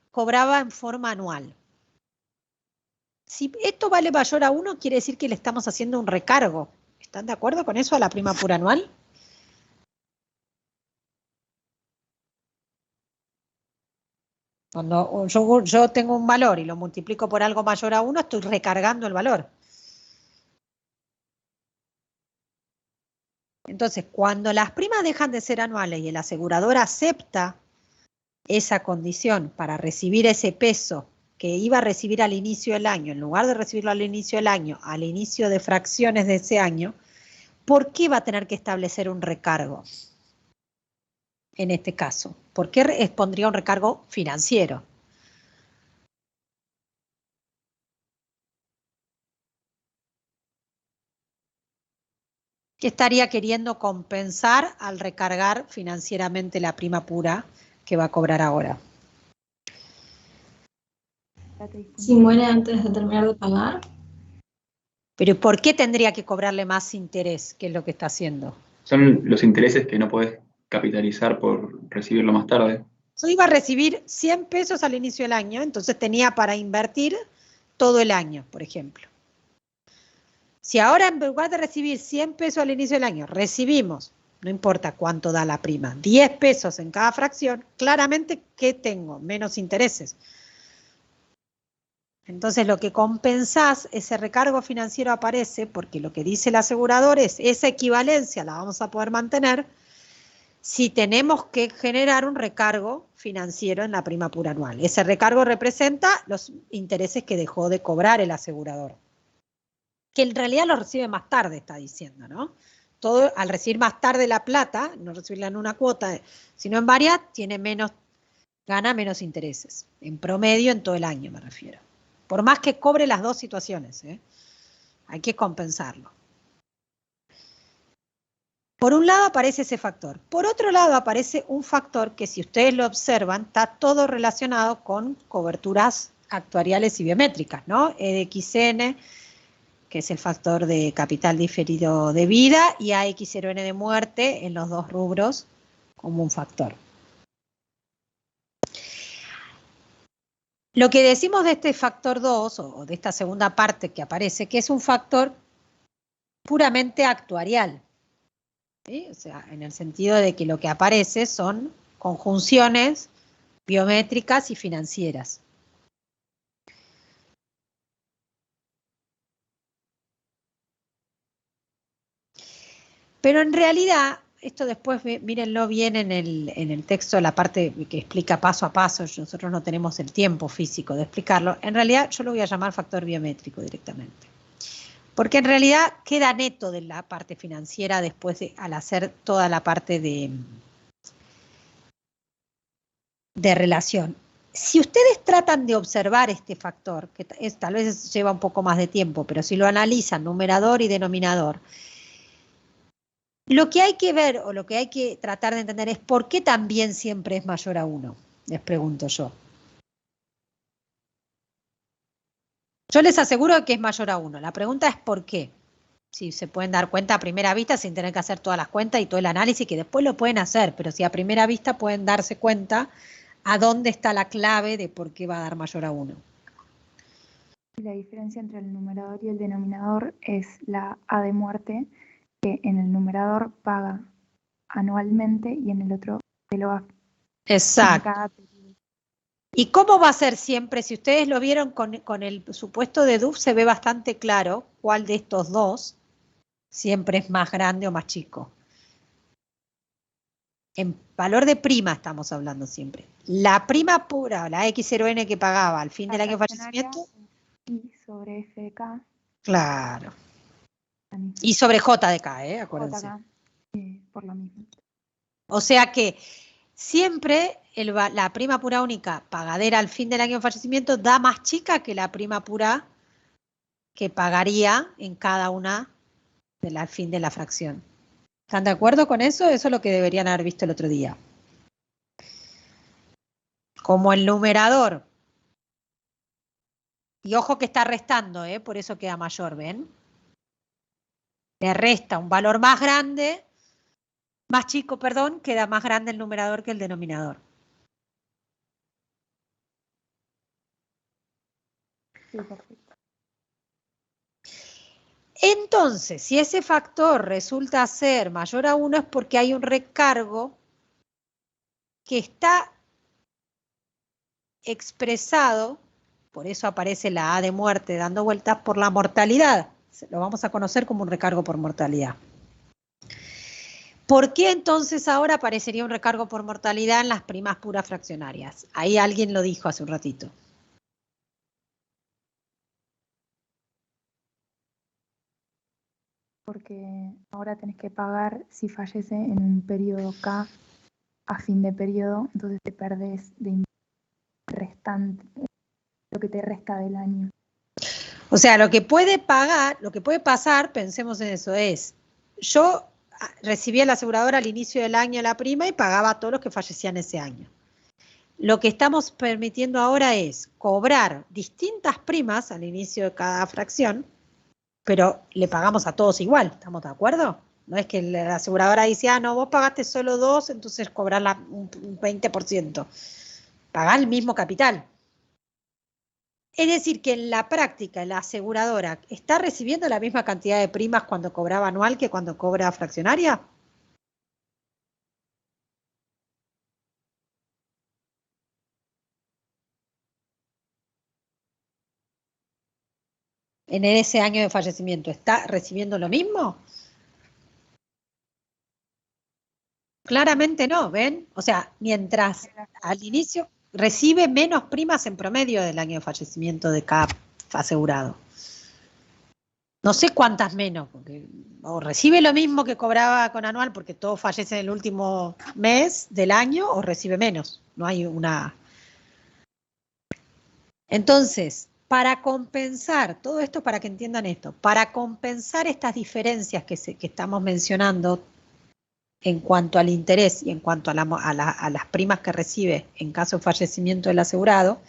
cobraba en forma anual. Si esto vale mayor a 1, quiere decir que le estamos haciendo un recargo. ¿Están de acuerdo con eso a la prima pura anual? Cuando yo tengo un valor y lo multiplico por algo mayor a 1, estoy recargando el valor. Entonces, cuando las primas dejan de ser anuales y el asegurador acepta esa condición para recibir ese peso que iba a recibir al inicio del año, en lugar de recibirlo al inicio del año, al inicio de fracciones de ese año, ¿por qué va a tener que establecer un recargo? En este caso, ¿por qué pondría un recargo financiero? ¿Qué estaría queriendo compensar al recargar financieramente la prima pura que va a cobrar ahora? Si muere antes de terminar de pagar. Pero ¿por qué tendría que cobrarle más interés? ¿Qué es lo que está haciendo? Son los intereses que no podés capitalizar por recibirlo más tarde. Yo iba a recibir 100 pesos al inicio del año, entonces tenía para invertir todo el año, por ejemplo. Si ahora en lugar de recibir 100 pesos al inicio del año, recibimos, no importa cuánto da la prima, 10 pesos en cada fracción, claramente, ¿qué tengo? Menos intereses. Entonces lo que compensás, ese recargo financiero aparece porque lo que dice el asegurador es esa equivalencia la vamos a poder mantener si tenemos que generar un recargo financiero en la prima pura anual. Ese recargo representa los intereses que dejó de cobrar el asegurador, que en realidad lo recibe más tarde, está diciendo, ¿no? Todo, al recibir más tarde la plata, no recibirla en una cuota, sino en varias, gana menos intereses. En promedio en todo el año me refiero. Por más que cobre las dos situaciones, hay que compensarlo. Por un lado aparece ese factor. Por otro lado aparece un factor que si ustedes lo observan, está todo relacionado con coberturas actuariales y biométricas, ¿no? EDXN, que es el factor de capital diferido de vida, y AX0N de muerte en los dos rubros como un factor. Lo que decimos de este factor 2, o de esta segunda parte que aparece, que es un factor puramente actuarial, ¿sí? O sea, en el sentido de que lo que aparece son conjunciones biométricas y financieras. Pero en realidad, esto después mírenlo bien en el texto, la parte que explica paso a paso, nosotros no tenemos el tiempo físico de explicarlo, en realidad yo lo voy a llamar factor biométrico directamente. Porque en realidad queda neto de la parte financiera después al hacer toda la parte de relación. Si ustedes tratan de observar este factor, que tal vez lleva un poco más de tiempo, pero si lo analizan numerador y denominador, Lo que hay que ver o lo que hay que tratar de entender es por qué también siempre es mayor a 1, les pregunto yo. Yo les aseguro que es mayor a 1. La pregunta es por qué. Si se pueden dar cuenta a primera vista sin tener que hacer todas las cuentas y todo el análisis, que después lo pueden hacer, pero si a primera vista pueden darse cuenta a dónde está la clave de por qué va a dar mayor a 1. La diferencia entre el numerador y el denominador es la A de muerte, que en el numerador paga anualmente y en el otro te lo va en Exacto. cada periodo. ¿Y cómo va a ser siempre? Si ustedes lo vieron con el supuesto de Duff, se ve bastante claro cuál de estos dos siempre es más grande o más chico. En valor de prima estamos hablando siempre. La prima pura, la X0N que pagaba al fin del año de fallecimiento. Y sobre F de K. Claro. Y sobre J de K, acuérdense. JK, por lo mismo. O sea que siempre la prima pura única pagadera al fin del año de fallecimiento da más chica que la prima pura que pagaría en cada una al fin de la fracción. ¿Están de acuerdo con eso? Eso es lo que deberían haber visto el otro día. Como el numerador. Y ojo que está restando, por eso queda mayor, ¿ven? Le resta un valor más grande, más chico, perdón, queda más grande el numerador que el denominador. Sí, perfecto. Entonces, si ese factor resulta ser mayor a 1 es porque hay un recargo que está expresado, por eso aparece la A de muerte dando vueltas, por la mortalidad. Lo vamos a conocer como un recargo por mortalidad. ¿Por qué entonces ahora aparecería un recargo por mortalidad en las primas puras fraccionarias? Ahí alguien lo dijo hace un ratito. Porque ahora tenés que pagar si fallece en un periodo K a fin de periodo, entonces te perdés de restante, lo que te resta del año. O sea, lo que puede pasar, pensemos en eso, es, yo recibía la aseguradora al inicio del año la prima y pagaba a todos los que fallecían ese año. Lo que estamos permitiendo ahora es cobrar distintas primas al inicio de cada fracción, pero le pagamos a todos igual, ¿estamos de acuerdo? No es que la aseguradora dice, no, vos pagaste solo 2, entonces cobrás un 20%. Pagá el mismo capital. Es decir, que en la práctica la aseguradora está recibiendo la misma cantidad de primas cuando cobraba anual que cuando cobra fraccionaria. En ese año de fallecimiento, ¿está recibiendo lo mismo? Claramente no, ¿ven? O sea, mientras al inicio recibe menos primas en promedio del año de fallecimiento de cada asegurado. No sé cuántas menos, porque o recibe lo mismo que cobraba con anual porque todos fallecen en el último mes del año o recibe menos. No hay una... Entonces, para compensar, todo esto para que entiendan esto, para compensar estas diferencias que estamos mencionando en cuanto al interés y en cuanto a las primas que recibe en caso de fallecimiento del asegurado,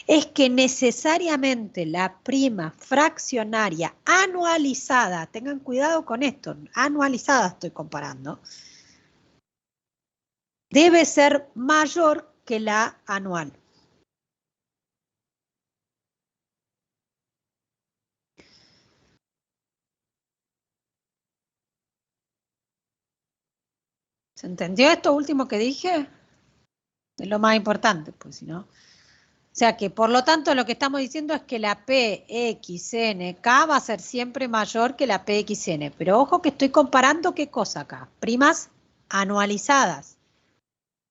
es que necesariamente la prima fraccionaria anualizada, tengan cuidado con esto, anualizada estoy comparando, debe ser mayor que la anual. ¿Se entendió esto último que dije? Es lo más importante, pues si no. O sea que, por lo tanto, lo que estamos diciendo es que la PXNK va a ser siempre mayor que la PXN. Pero ojo que estoy comparando qué cosa acá. Primas anualizadas.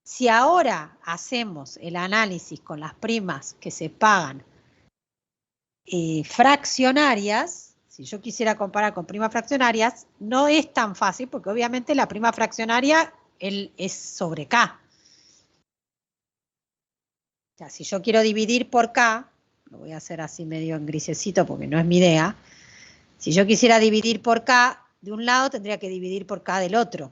Si ahora hacemos el análisis con las primas que se pagan fraccionarias, si yo quisiera comparar con primas fraccionarias, no es tan fácil porque obviamente la prima fraccionaria es sobre K. O sea, si yo quiero dividir por K, lo voy a hacer así medio en grisecito porque no es mi idea. Si yo quisiera dividir por K, de un lado tendría que dividir por K del otro.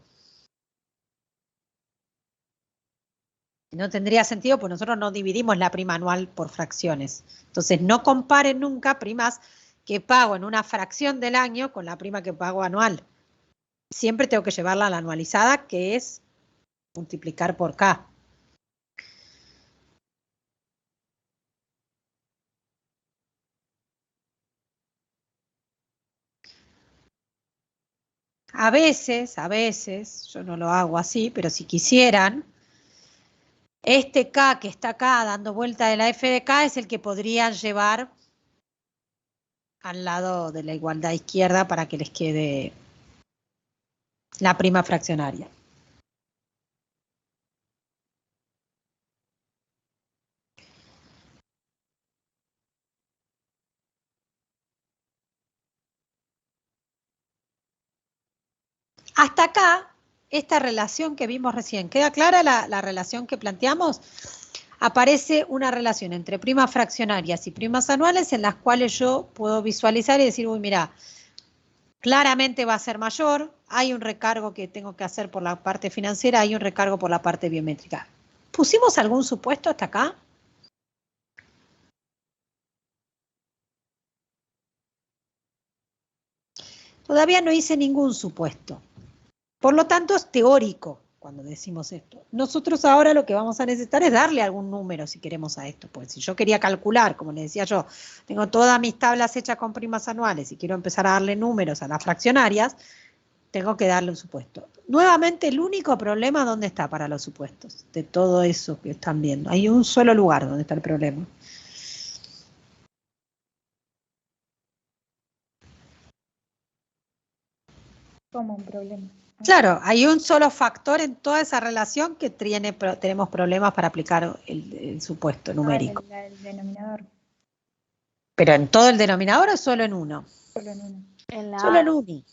No tendría sentido, pues nosotros no dividimos la prima anual por fracciones. Entonces, no comparen nunca primas que pago en una fracción del año con la prima que pago anual. Siempre tengo que llevarla a la anualizada, que es multiplicar por K. A veces, yo no lo hago así, pero si quisieran, este K que está acá dando vuelta de la F de K es el que podrían llevar al lado de la igualdad izquierda para que les quede la prima fraccionaria. Hasta acá, esta relación que vimos recién, ¿queda clara la relación que planteamos? Aparece una relación entre primas fraccionarias y primas anuales en las cuales yo puedo visualizar y decir, uy, mira, claramente va a ser mayor, hay un recargo que tengo que hacer por la parte financiera, hay un recargo por la parte biométrica. ¿Pusimos algún supuesto hasta acá? Todavía no hice ningún supuesto. Por lo tanto, es teórico cuando decimos esto. Nosotros ahora lo que vamos a necesitar es darle algún número si queremos a esto. Pues si yo quería calcular, como les decía yo, tengo todas mis tablas hechas con primas anuales y quiero empezar a darle números a las fraccionarias, tengo que darle un supuesto. Nuevamente, el único problema, ¿dónde está para los supuestos? De todo eso que están viendo. Hay un solo lugar donde está el problema. Como un problema. Claro, hay un solo factor en toda esa relación que tenemos problemas para aplicar el supuesto numérico. El denominador. ¿Pero en todo el denominador o solo en uno? Solo en uno. Solo en uno.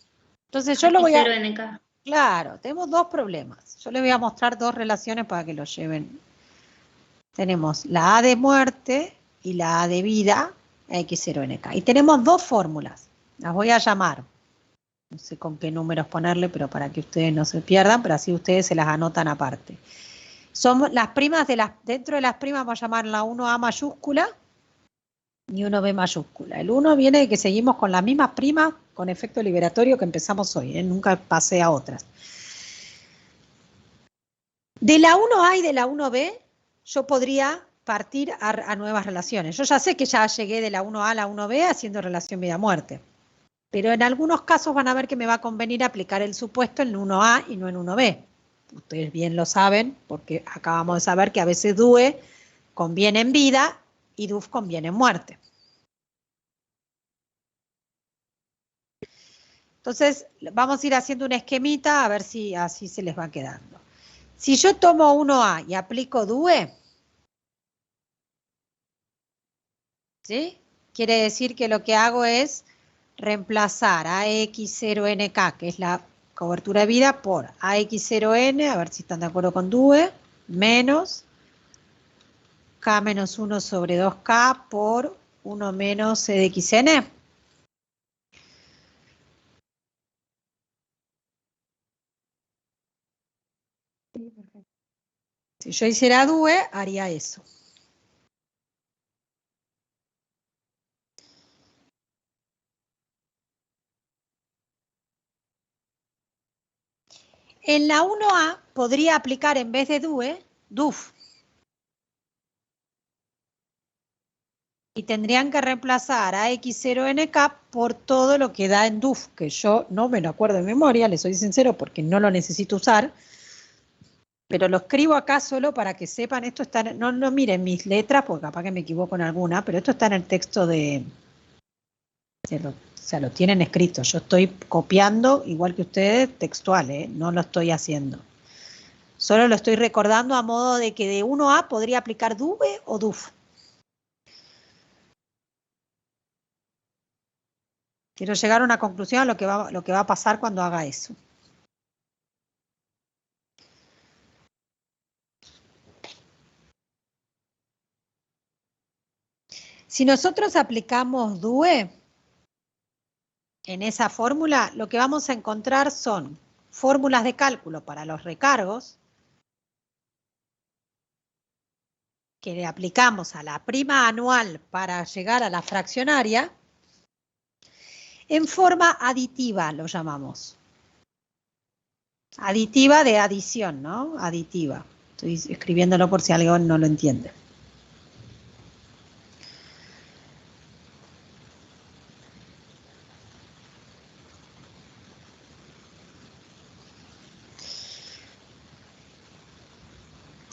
Entonces yo lo voy a... 0NK. Claro, tenemos dos problemas. Yo les voy a mostrar dos relaciones para que lo lleven. Tenemos la A de muerte y la A de vida, X0NK. Y tenemos dos fórmulas. Las voy a llamar. No sé con qué números ponerle, pero para que ustedes no se pierdan, pero así ustedes se las anotan aparte. Son las primas dentro de las primas vamos a llamar la 1A mayúscula y 1B mayúscula. El 1 viene de que seguimos con las mismas primas con efecto liberatorio que empezamos hoy, nunca pasé a otras. De la 1A y de la 1B yo podría partir a nuevas relaciones. Yo ya sé que ya llegué de la 1A a la 1B haciendo relación vida-muerte. Pero en algunos casos van a ver que me va a convenir aplicar el supuesto en 1A y no en 1B. Ustedes bien lo saben, porque acabamos de saber que a veces DUE conviene en vida y DUF conviene en muerte. Entonces, vamos a ir haciendo una esquemita a ver si así se les va quedando. Si yo tomo 1A y aplico DUE, ¿sí? Quiere decir que lo que hago es reemplazar a X0NK, que es la cobertura de vida, por AX0N, a ver si están de acuerdo con DUE, menos K menos 1 sobre 2K por 1 menos C de XN. Sí, perfecto. Si yo hiciera DUE, haría eso. En la 1A podría aplicar en vez de DUE, DUF. Y tendrían que reemplazar a X0NK por todo lo que da en DUF, que yo no me lo acuerdo de memoria, les soy sincero, porque no lo necesito usar. Pero lo escribo acá solo para que sepan, esto está, no miren mis letras, porque capaz que me equivoco en alguna, pero esto está en el texto de... O sea, lo tienen escrito. Yo estoy copiando, igual que ustedes, textual, no lo estoy haciendo. Solo lo estoy recordando a modo de que de 1A podría aplicar DUE o DUF. Quiero llegar a una conclusión a lo que va a pasar cuando haga eso. Si nosotros aplicamos DUE, en esa fórmula, lo que vamos a encontrar son fórmulas de cálculo para los recargos que le aplicamos a la prima anual para llegar a la fraccionaria en forma aditiva, lo llamamos. Aditiva de adición, ¿no? Aditiva. Estoy escribiéndolo por si alguien no lo entiende.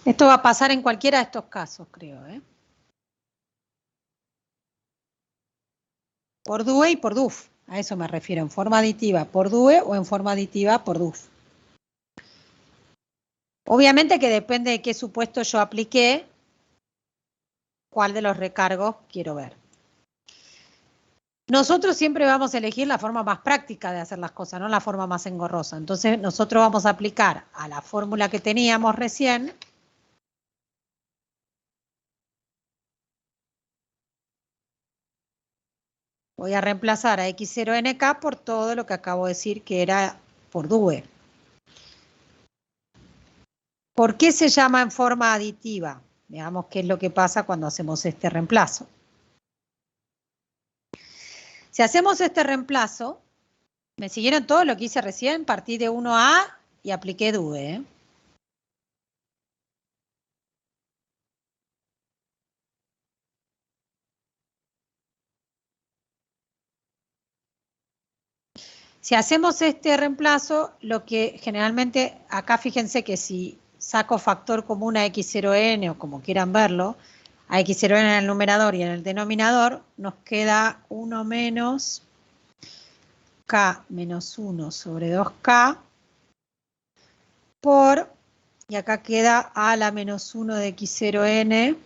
Esto va a pasar en cualquiera de estos casos, creo, ¿eh? Por DUE y por DUF. A eso me refiero, en forma aditiva por DUE o en forma aditiva por DUF. Obviamente que depende de qué supuesto yo apliqué, cuál de los recargos quiero ver. Nosotros siempre vamos a elegir la forma más práctica de hacer las cosas, no la forma más engorrosa. Entonces nosotros vamos a aplicar a la fórmula que teníamos recién. Voy a reemplazar a X0NK por todo lo que acabo de decir que era por DUE. ¿Por qué se llama en forma aditiva? Veamos qué es lo que pasa cuando hacemos este reemplazo. Si hacemos este reemplazo, ¿me siguieron todo lo que hice recién? Partí de 1A y apliqué DUE, ¿eh? Si hacemos este reemplazo, lo que generalmente, acá fíjense que si saco factor común a X0N o como quieran verlo, a X0N en el numerador y en el denominador, nos queda 1 menos K menos 1 sobre 2K por, y acá queda A a la menos 1 de X0N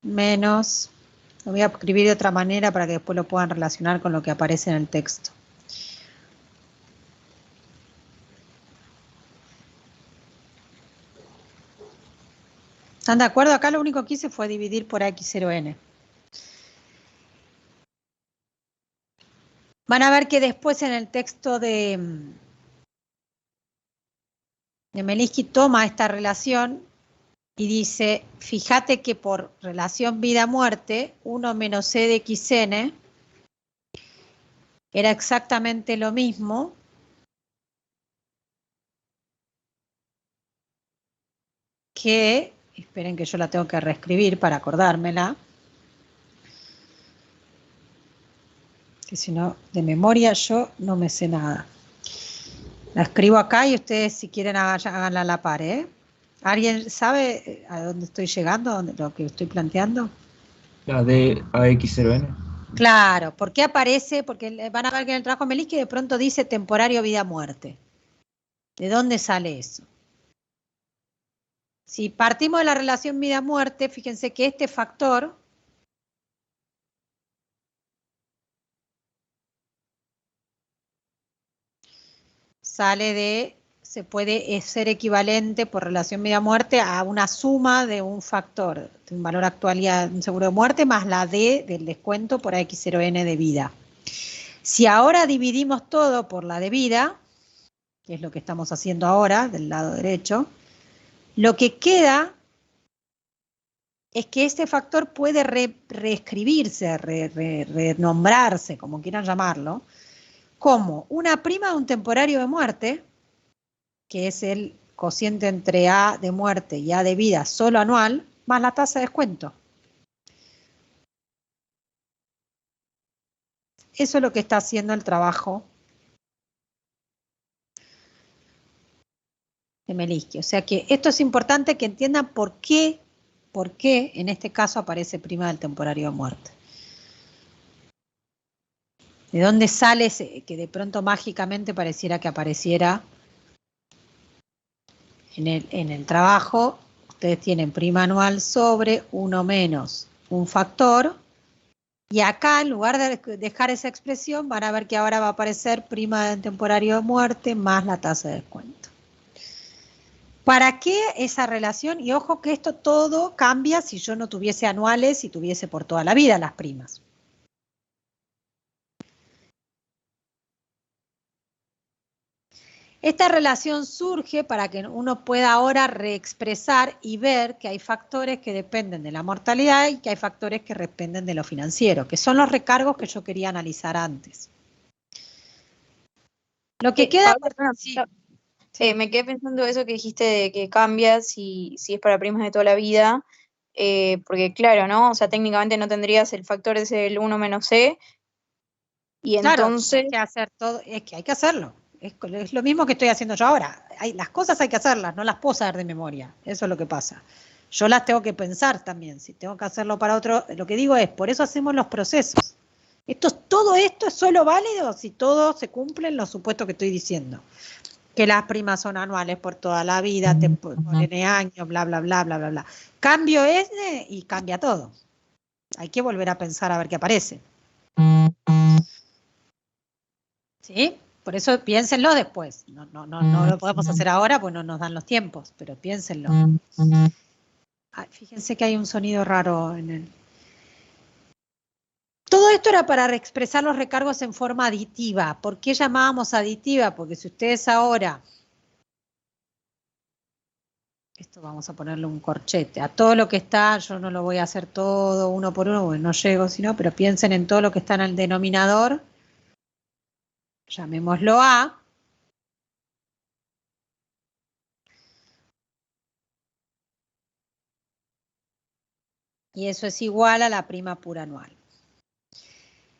menos, lo voy a escribir de otra manera para que después lo puedan relacionar con lo que aparece en el texto. ¿Están de acuerdo? Acá lo único que hice fue dividir por X0N. Van a ver que después en el texto de Mielinsky toma esta relación y dice, fíjate que por relación vida-muerte, 1 menos C de XN era exactamente lo mismo que, esperen que yo la tengo que reescribir para acordármela, que si no, de memoria yo no me sé nada. La escribo acá y ustedes si quieren háganla a la par, ¿eh? ¿Alguien sabe a dónde estoy llegando, lo que estoy planteando? La de AX0N. Claro, ¿por qué aparece? Porque van a ver que en el trabajo de Mielinsky de pronto dice temporario vida-muerte. ¿De dónde sale eso? Si partimos de la relación vida-muerte, fíjense que este factor sale de, se puede ser equivalente por relación vida-muerte a una suma de un factor, de un valor actualidad de un seguro de muerte más la D del descuento por X0N de vida. Si ahora dividimos todo por la de vida, que es lo que estamos haciendo ahora del lado derecho, lo que queda es que este factor puede reescribirse, renombrarse, como quieran llamarlo, como una prima de un temporario de muerte, que es el cociente entre A de muerte y A de vida solo anual, más la tasa de descuento. Eso es lo que está haciendo el trabajo de Mielinsky. O sea que esto es importante que entiendan por qué en este caso aparece prima del temporario de muerte. ¿De dónde sale que de pronto mágicamente pareciera que apareciera en el trabajo? Ustedes tienen prima anual sobre 1 menos un factor, y acá en lugar de dejar esa expresión van a ver que ahora va a aparecer prima del temporario de muerte más la tasa de descuento. ¿Para qué esa relación? Y ojo que esto todo cambia si yo no tuviese anuales y tuviese por toda la vida las primas. Esta relación surge para que uno pueda ahora reexpresar y ver que hay factores que dependen de la mortalidad y que hay factores que dependen de lo financiero, que son los recargos que yo quería analizar antes. Lo que queda... Me quedé pensando eso que dijiste de que cambia si es para primas de toda la vida, porque claro, ¿no? O sea, técnicamente no tendrías el factor ese del 1 menos C, y Claro, entonces... hay que hacer todo, es que hay que hacerlo. Es lo mismo que estoy haciendo yo ahora. Las cosas hay que hacerlas, no las puedo saber de memoria. Eso es lo que pasa. Yo las tengo que pensar también. Si tengo que hacerlo para otro, lo que digo es, por eso hacemos los procesos. Todo esto es solo válido si todos se cumplen los supuestos que estoy diciendo. Que las primas son anuales por toda la vida, por N años, bla, bla, bla, bla, bla, bla. Cambio ese y cambia todo. Hay que volver a pensar a ver qué aparece. ¿Sí? Por eso piénsenlo después. No lo podemos hacer ahora porque no nos dan los tiempos, pero piénsenlo. Ay, fíjense que hay un sonido raro en el... Todo esto era para expresar los recargos en forma aditiva. ¿Por qué llamábamos aditiva? Porque si ustedes ahora... Esto vamos a ponerle un corchete. A todo lo que está, yo no lo voy a hacer todo uno por uno, porque no llego, sino, pero piensen en todo lo que está en el denominador. Llamémoslo A. Y eso es igual a la prima pura anual.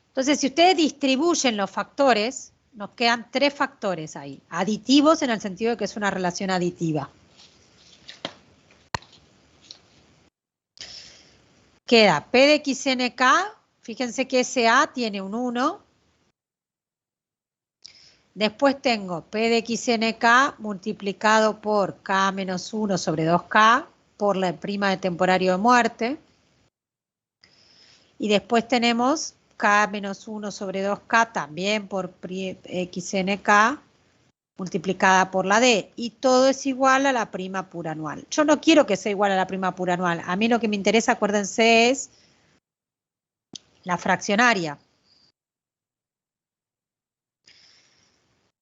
Entonces, si ustedes distribuyen los factores, nos quedan 3 factores ahí. Aditivos en el sentido de que es una relación aditiva. Queda P de XNK, fíjense que ese A tiene un 1. Después tengo P de XNK multiplicado por K menos 1 sobre 2K por la prima de temporario de muerte. Y después tenemos K menos 1 sobre 2K también por XNK multiplicada por la D. Y todo es igual a la prima pura anual. Yo no quiero que sea igual a la prima pura anual. A mí lo que me interesa, acuérdense, es la fraccionaria.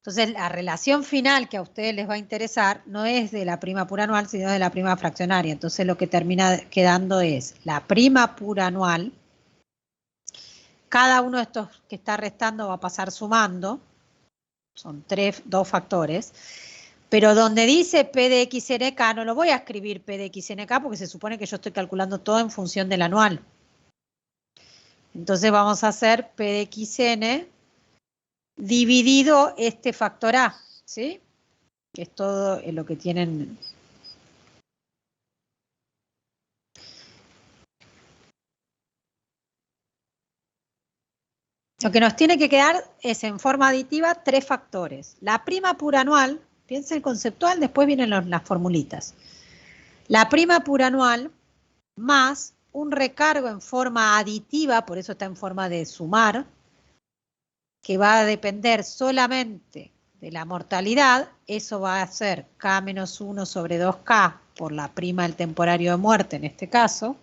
Entonces, la relación final que a ustedes les va a interesar no es de la prima pura anual, sino de la prima fraccionaria. Entonces, lo que termina quedando es la prima pura anual. Cada uno de estos que está restando va a pasar sumando. Son 2 factores. Pero donde dice P de XNK, no lo voy a escribir P de XNK porque se supone que yo estoy calculando todo en función del anual. Entonces, vamos a hacer P de XN dividido este factor A, ¿sí? Que es todo lo que tienen. Lo que nos tiene que quedar es en forma aditiva 3 factores. La prima pura anual, piensen conceptual, después vienen las formulitas. La prima pura anual más un recargo en forma aditiva, por eso está en forma de sumar, que va a depender solamente de la mortalidad, eso va a ser K menos 1 sobre 2K por la prima del temporario de muerte en este caso.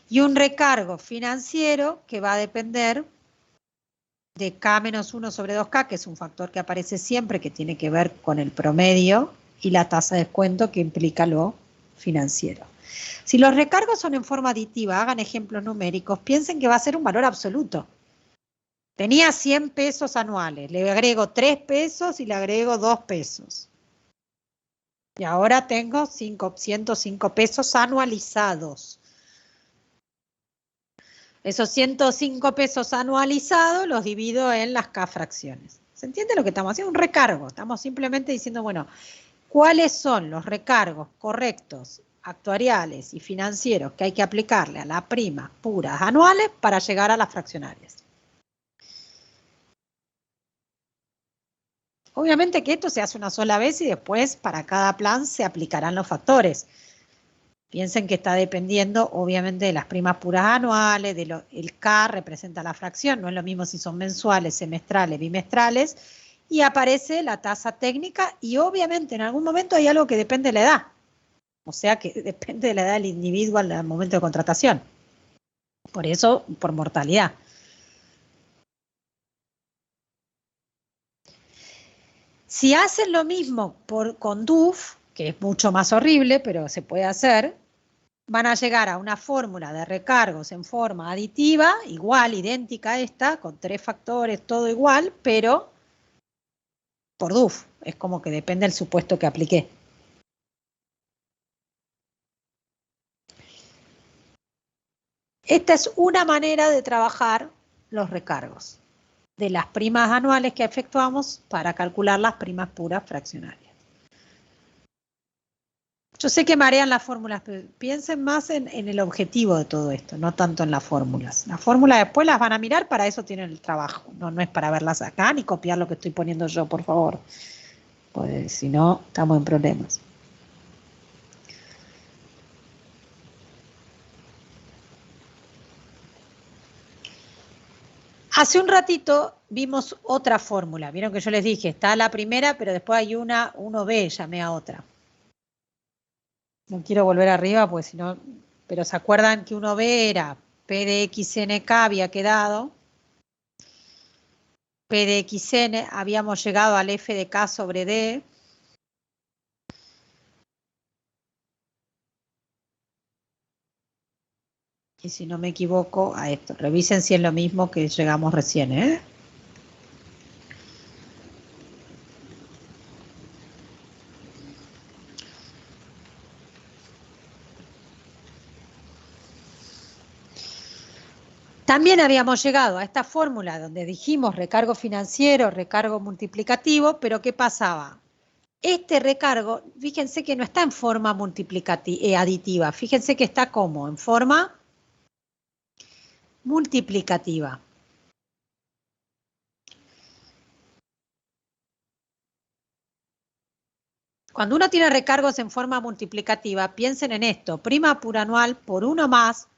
Y un recargo financiero que va a depender de K menos 1 sobre 2K, que es un factor que aparece siempre, que tiene que ver con el promedio y la tasa de descuento que implica lo financiero. Si los recargos son en forma aditiva, hagan ejemplos numéricos, piensen que va a ser un valor absoluto. Tenía 100 pesos anuales, le agrego 3 pesos y le agrego 2 pesos. Y ahora tengo 105 pesos anualizados. Esos 105 pesos anualizados los divido en las K fracciones. ¿Se entiende lo que estamos haciendo? Un recargo. Estamos simplemente diciendo, bueno, ¿cuáles son los recargos correctos, actuariales y financieros que hay que aplicarle a las primas puras anuales para llegar a las fraccionarias? Obviamente que esto se hace una sola vez y después para cada plan se aplicarán los factores. Piensen que está dependiendo, obviamente, de las primas puras anuales, el K representa la fracción, no es lo mismo si son mensuales, semestrales, bimestrales, y aparece la tasa técnica y obviamente en algún momento hay algo que depende de la edad, o sea que depende de la edad del individuo al momento de contratación. Por eso, por mortalidad. Si hacen lo mismo con DUF, que es mucho más horrible, pero se puede hacer, van a llegar a una fórmula de recargos en forma aditiva, igual, idéntica a esta, con 3 factores, todo igual, pero por DUF. Es como que depende del supuesto que apliqué. Esta es una manera de trabajar los recargos de las primas anuales que efectuamos para calcular las primas puras fraccionarias. Yo sé que marean las fórmulas, pero piensen más en el objetivo de todo esto, no tanto en las fórmulas. Las fórmulas después las van a mirar, para eso tienen el trabajo. No es para verlas acá ni copiar lo que estoy poniendo yo, por favor. Pues si no, estamos en problemas. Hace un ratito vimos otra fórmula. Vieron que yo les dije, está la primera, pero después hay una 1B, llamé a otra. No quiero volver arriba, pues si no, pero ¿se acuerdan que 1B era P de XNK había quedado? P de XN, habíamos llegado al F de K sobre D. Y si no me equivoco, a esto. Revisen si es lo mismo que llegamos recién, ¿eh? También habíamos llegado a esta fórmula donde dijimos recargo financiero, recargo multiplicativo, pero ¿qué pasaba? Este recargo, fíjense que no está en forma aditiva, fíjense que está como en forma multiplicativa. Cuando uno tiene recargos en forma multiplicativa, piensen en esto, prima pura anual por 1 más,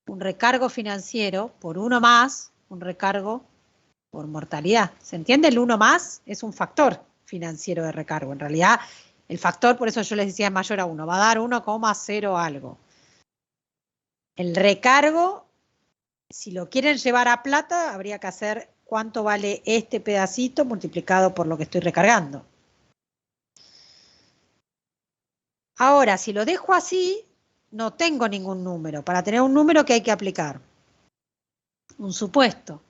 un recargo financiero por 1 más, un recargo por mortalidad. ¿Se entiende? El 1 más es un factor financiero de recargo. En realidad, el factor, por eso yo les decía, es mayor a 1. Va a dar 1,0 algo. El recargo, si lo quieren llevar a plata, habría que hacer cuánto vale este pedacito multiplicado por lo que estoy recargando. Ahora, si lo dejo así, no tengo ningún número. Para tener un número, ¿qué hay que aplicar? Un supuesto.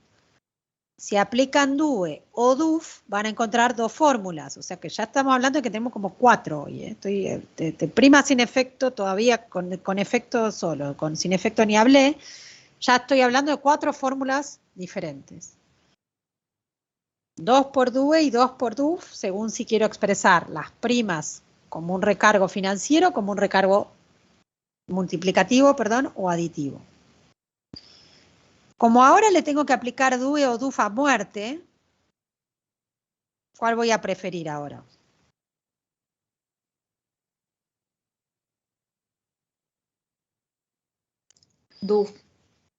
Si aplican DUE o DUF, van a encontrar 2 fórmulas. O sea que ya estamos hablando de que tenemos como 4 hoy. Estoy de prima sin efecto, todavía con efecto solo, sin efecto ni hablé. Ya estoy hablando de 4 fórmulas diferentes. 2 por DUE y 2 por DUF, según si quiero expresar las primas como un recargo financiero, como un recargo multiplicativo, perdón, o aditivo. Como ahora le tengo que aplicar DUE o DUF a muerte, ¿cuál voy a preferir ahora? DUF.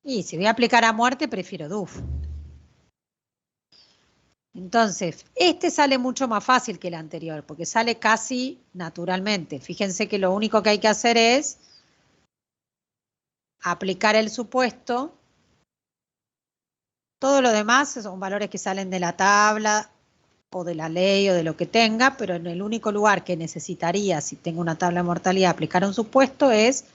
Y si voy a aplicar a muerte, prefiero DUF. Entonces, este sale mucho más fácil que el anterior, porque sale casi naturalmente. Fíjense que lo único que hay que hacer es aplicar el supuesto. Todo lo demás son valores que salen de la tabla o de la ley o de lo que tenga, pero en el único lugar que necesitaría, si tengo una tabla de mortalidad, aplicar un supuesto es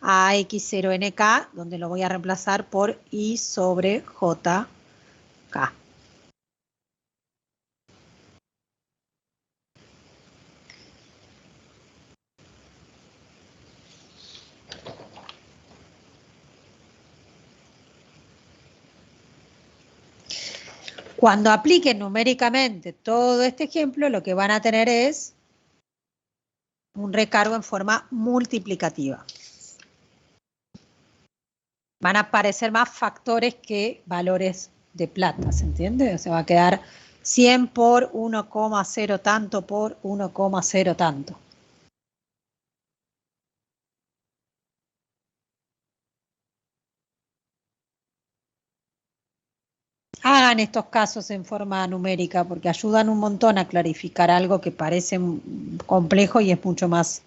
a X0NK, donde lo voy a reemplazar por I sobre JK. Cuando apliquen numéricamente todo este ejemplo, lo que van a tener es un recargo en forma multiplicativa. Van a aparecer más factores que valores de plata, ¿se entiende? O sea, va a quedar 100 por 1,0 tanto por 1,0 tanto. hagan estos casos en forma numérica porque ayudan un montón a clarificar algo que parece complejo y es mucho más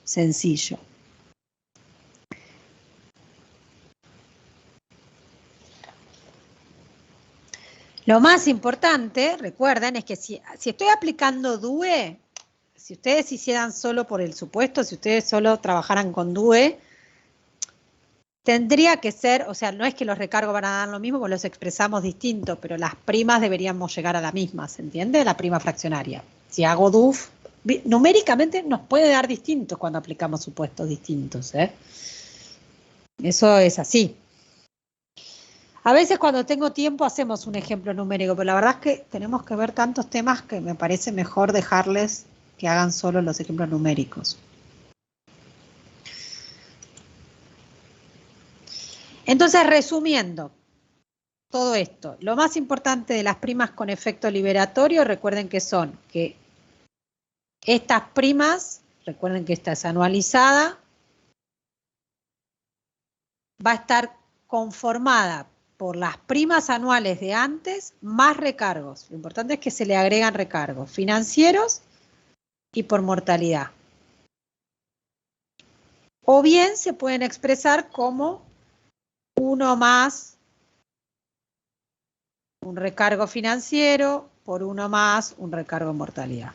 sencillo. Lo más importante, recuerden, es que si estoy aplicando DUE, si ustedes hicieran solo por el supuesto, si ustedes solo trabajaran con DUE, tendría que ser, o sea, no es que los recargos van a dar lo mismo, porque los expresamos distinto, pero las primas deberíamos llegar a la misma, ¿se entiende? La prima fraccionaria. Si hago DUF, numéricamente nos puede dar distintos cuando aplicamos supuestos distintos, ¿eh? Eso es así. A veces cuando tengo tiempo hacemos un ejemplo numérico, pero la verdad es que tenemos que ver tantos temas que me parece mejor dejarles que hagan solo los ejemplos numéricos. Entonces, resumiendo todo esto, lo más importante de las primas con efecto liberatorio, recuerden que son que estas primas, recuerden que esta es anualizada, va a estar conformada por las primas anuales de antes más recargos. Lo importante es que se le agregan recargos financieros y por mortalidad. O bien se pueden expresar como 1 más un recargo financiero por 1 más un recargo en mortalidad.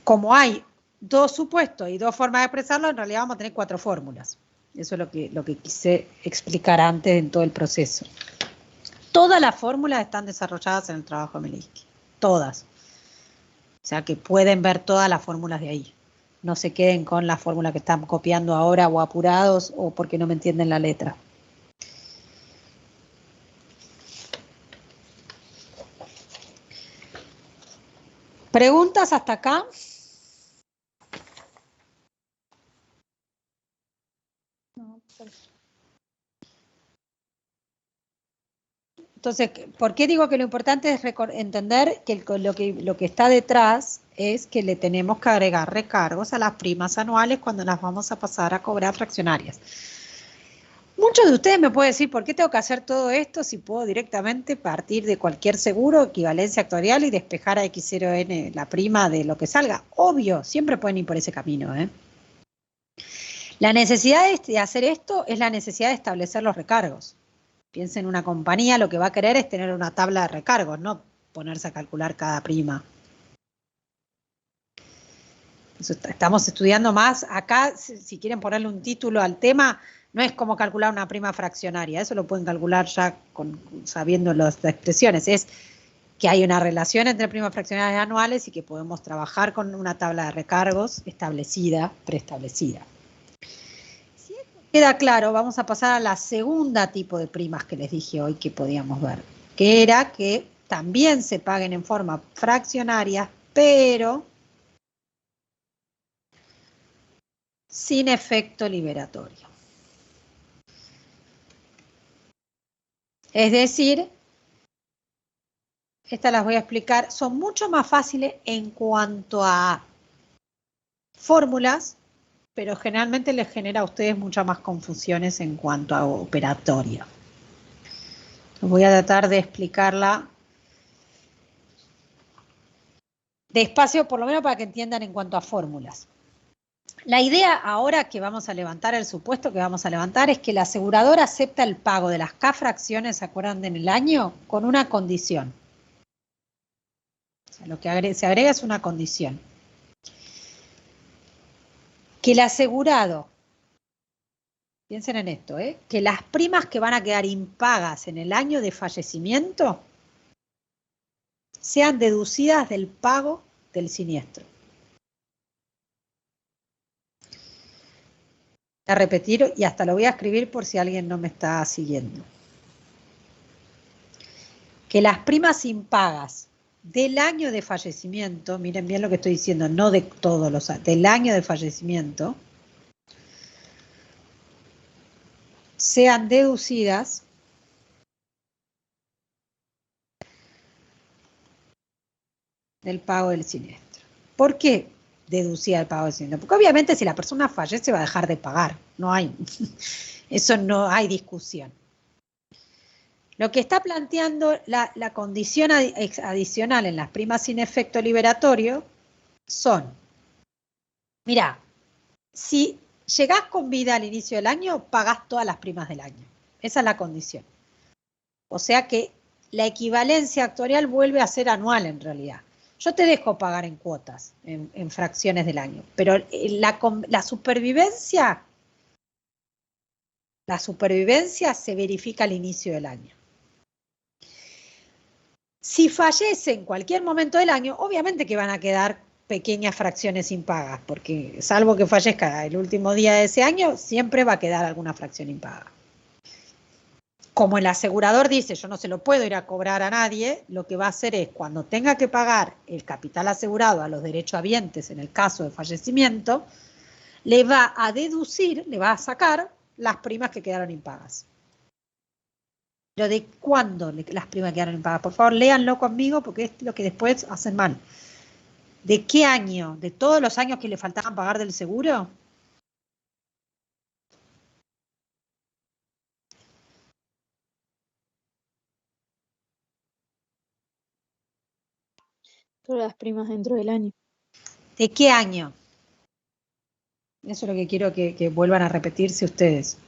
Como hay 2 supuestos y 2 formas de expresarlo, en realidad vamos a tener 4 fórmulas. Eso es lo que quise explicar antes en todo el proceso. Todas las fórmulas están desarrolladas en el trabajo de Minsky. Todas. O sea que pueden ver todas las fórmulas de ahí. No se queden con la fórmula que están copiando ahora o apurados o porque no me entienden la letra. ¿Preguntas hasta acá? Entonces, ¿por qué digo que lo importante es entender que lo que está detrás es que le tenemos que agregar recargos a las primas anuales cuando las vamos a pasar a cobrar fraccionarias? Muchos de ustedes me pueden decir, ¿por qué tengo que hacer todo esto si puedo directamente partir de cualquier seguro, equivalencia actuarial y despejar a X0N la prima de lo que salga? Obvio, siempre pueden ir por ese camino, ¿eh? La necesidad de hacer esto es la necesidad de establecer los recargos. Piensen en una compañía, lo que va a querer es tener una tabla de recargos, no ponerse a calcular cada prima. Entonces, estamos estudiando más. Acá, si quieren ponerle un título al tema, no es como calcular una prima fraccionaria. Eso lo pueden calcular ya sabiendo las expresiones. Es que hay una relación entre primas fraccionarias anuales y que podemos trabajar con una tabla de recargos establecida, preestablecida. Queda claro, vamos a pasar a la segunda tipo de primas que les dije hoy que podíamos ver, que era que también se paguen en forma fraccionaria, pero sin efecto liberatorio. Es decir, estas las voy a explicar, son mucho más fáciles en cuanto a fórmulas, pero generalmente les genera a ustedes muchas más confusiones en cuanto a operatorio. Voy a tratar de explicarla despacio, por lo menos para que entiendan en cuanto a fórmulas. La idea ahora que vamos a levantar, el supuesto que vamos a levantar, es que la aseguradora acepta el pago de las K fracciones, ¿se acuerdan en el año? Con una condición. O sea, lo que se agrega es una condición. Que el asegurado, piensen en esto, que las primas que van a quedar impagas en el año de fallecimiento sean deducidas del pago del siniestro. Voy a repetir y hasta lo voy a escribir por si alguien no me está siguiendo. Que las primas impagas del año de fallecimiento, miren bien lo que estoy diciendo, no de todos los años, del año de fallecimiento, sean deducidas del pago del siniestro. ¿Por qué deducida del pago del siniestro? Porque obviamente si la persona fallece va a dejar de pagar, no hay, eso no hay discusión. Lo que está planteando la condición adicional en las primas sin efecto liberatorio son, mirá, si llegás con vida al inicio del año, pagás todas las primas del año. Esa es la condición. O sea que la equivalencia actuarial vuelve a ser anual en realidad. Yo te dejo pagar en cuotas, en fracciones del año, pero la supervivencia se verifica al inicio del año. Si fallece en cualquier momento del año, obviamente que van a quedar pequeñas fracciones impagas, porque salvo que fallezca el último día de ese año, siempre va a quedar alguna fracción impaga. Como el asegurador dice, yo no se lo puedo ir a cobrar a nadie, lo que va a hacer es, cuando tenga que pagar el capital asegurado a los derechohabientes en el caso de fallecimiento, le va a deducir, le va a sacar las primas que quedaron impagas. Pero ¿de cuándo las primas quedaron impagas? Por favor, léanlo conmigo porque es lo que después hacen mal. ¿De qué año? ¿De todos los años que le faltaban pagar del seguro? Todas las primas dentro del año. ¿De qué año? Eso es lo que quiero que vuelvan a repetirse ustedes.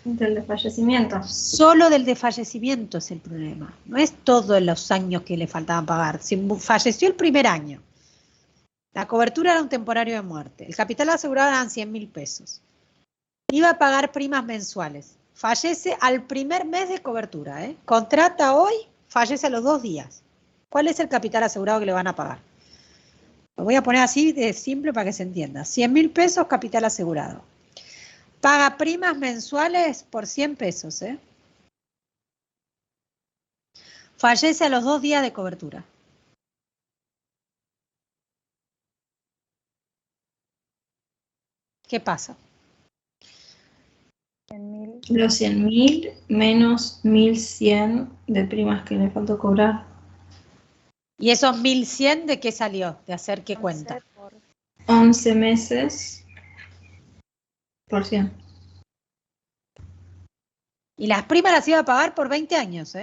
Del desfallecimiento. Solo del desfallecimiento es el problema. No es todos los años que le faltaban pagar. Si falleció el primer año, la cobertura era un temporario de muerte. El capital asegurado eran 100.000 pesos. Iba a pagar primas mensuales. Fallece al primer mes de cobertura. Contrata hoy, fallece a los 2 días. ¿Cuál es el capital asegurado que le van a pagar? Lo voy a poner así de simple para que se entienda. 100.000 pesos capital asegurado. Paga primas mensuales por 100 pesos. Fallece a los 2 días de cobertura. ¿Qué pasa? 100.000. Los 100.000 menos 1.100 de primas que le faltó cobrar. ¿Y esos 1.100 de qué salió? ¿De hacer qué cuenta? 11 meses por 100. Y las primas las iba a pagar por 20 años,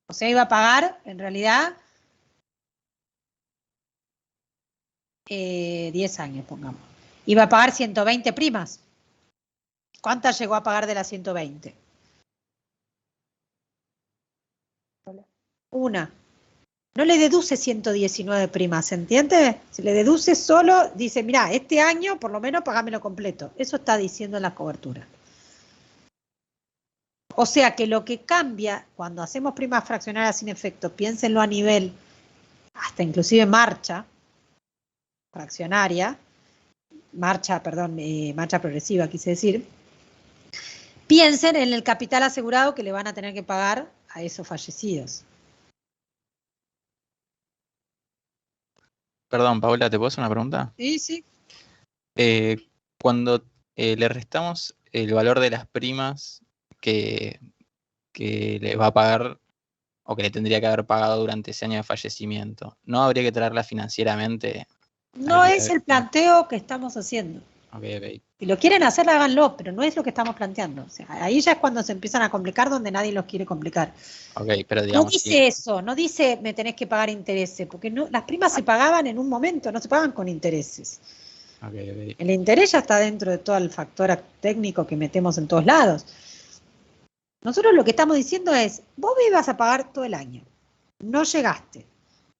O sea, iba a pagar, en realidad, 10 años, pongamos. Iba a pagar 120 primas. ¿Cuántas llegó a pagar de las 120? Una. No le deduce 119 primas, ¿se entiende? Si le deduce solo, dice, mira, este año por lo menos pagámelo completo. Eso está diciendo la cobertura. O sea que lo que cambia cuando hacemos primas fraccionarias sin efecto, piénsenlo a nivel, hasta inclusive marcha fraccionaria, marcha progresiva quise decir, piensen en el capital asegurado que le van a tener que pagar a esos fallecidos. Perdón, Paula, ¿te puedo hacer una pregunta? Sí. Cuando le restamos el valor de las primas que le va a pagar o que le tendría que haber pagado durante ese año de fallecimiento, ¿no habría que traerla financieramente? No es el planteo que estamos haciendo. Okay. Si lo quieren hacer, háganlo, pero no es lo que estamos planteando. O sea, ahí ya es cuando se empiezan a complicar donde nadie los quiere complicar. Pero digamos, no dice eso, no dice me tenés que pagar intereses, porque no, las primas se pagaban en un momento, no se pagan con intereses. El interés ya está dentro de todo el factor técnico que metemos en todos lados. Nosotros lo que estamos diciendo es, vos me ibas a pagar todo el año, no llegaste,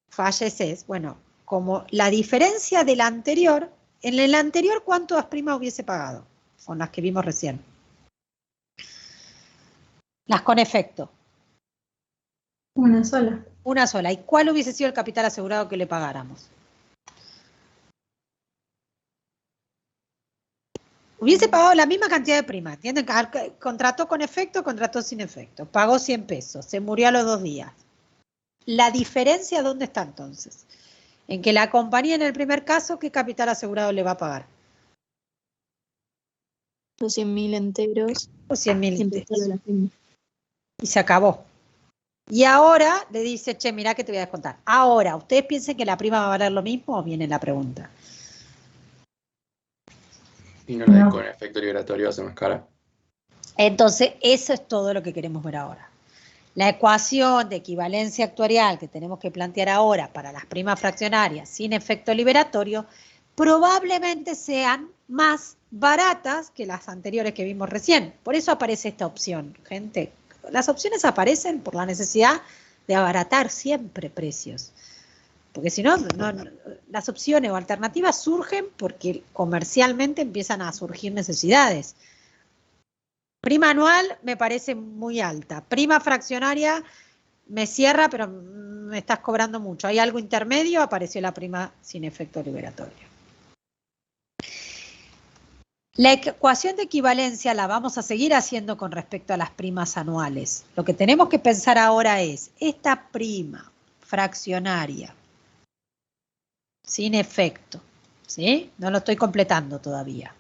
falleces, bueno, como la diferencia del anterior, en el anterior ¿cuántas primas hubiese pagado? Son las que vimos recién. Las con efecto. Una sola. Una sola. ¿Y cuál hubiese sido el capital asegurado que le pagáramos? Hubiese pagado la misma cantidad de prima, ¿entienden? Contrató con efecto, contrató sin efecto. Pagó 100 pesos, se murió a los 2 días. ¿La diferencia dónde está entonces? En que la compañía en el primer caso, ¿qué capital asegurado le va a pagar? Los 100.000 enteros. Los 100.000 enteros. Y se acabó. Y ahora le dice, che, mirá que te voy a descontar. Ahora, ¿ustedes piensan que la prima va a valer lo mismo o viene la pregunta? ¿Y no la con efecto liberatorio va a ser más cara? Entonces, eso es todo lo que queremos ver ahora. La ecuación de equivalencia actuarial que tenemos que plantear ahora para las primas fraccionarias sin efecto liberatorio probablemente sean más baratas que las anteriores que vimos recién. Por eso aparece esta opción, gente. Las opciones aparecen por la necesidad de abaratar siempre precios. Porque si no, las opciones o alternativas surgen porque comercialmente empiezan a surgir necesidades. Prima anual me parece muy alta. Prima fraccionaria me cierra, pero me estás cobrando mucho. ¿Hay algo intermedio? Apareció la prima sin efecto liberatorio. La ecuación de equivalencia la vamos a seguir haciendo con respecto a las primas anuales. Lo que tenemos que pensar ahora es, esta prima fraccionaria sin efecto, ¿sí? No lo estoy completando todavía.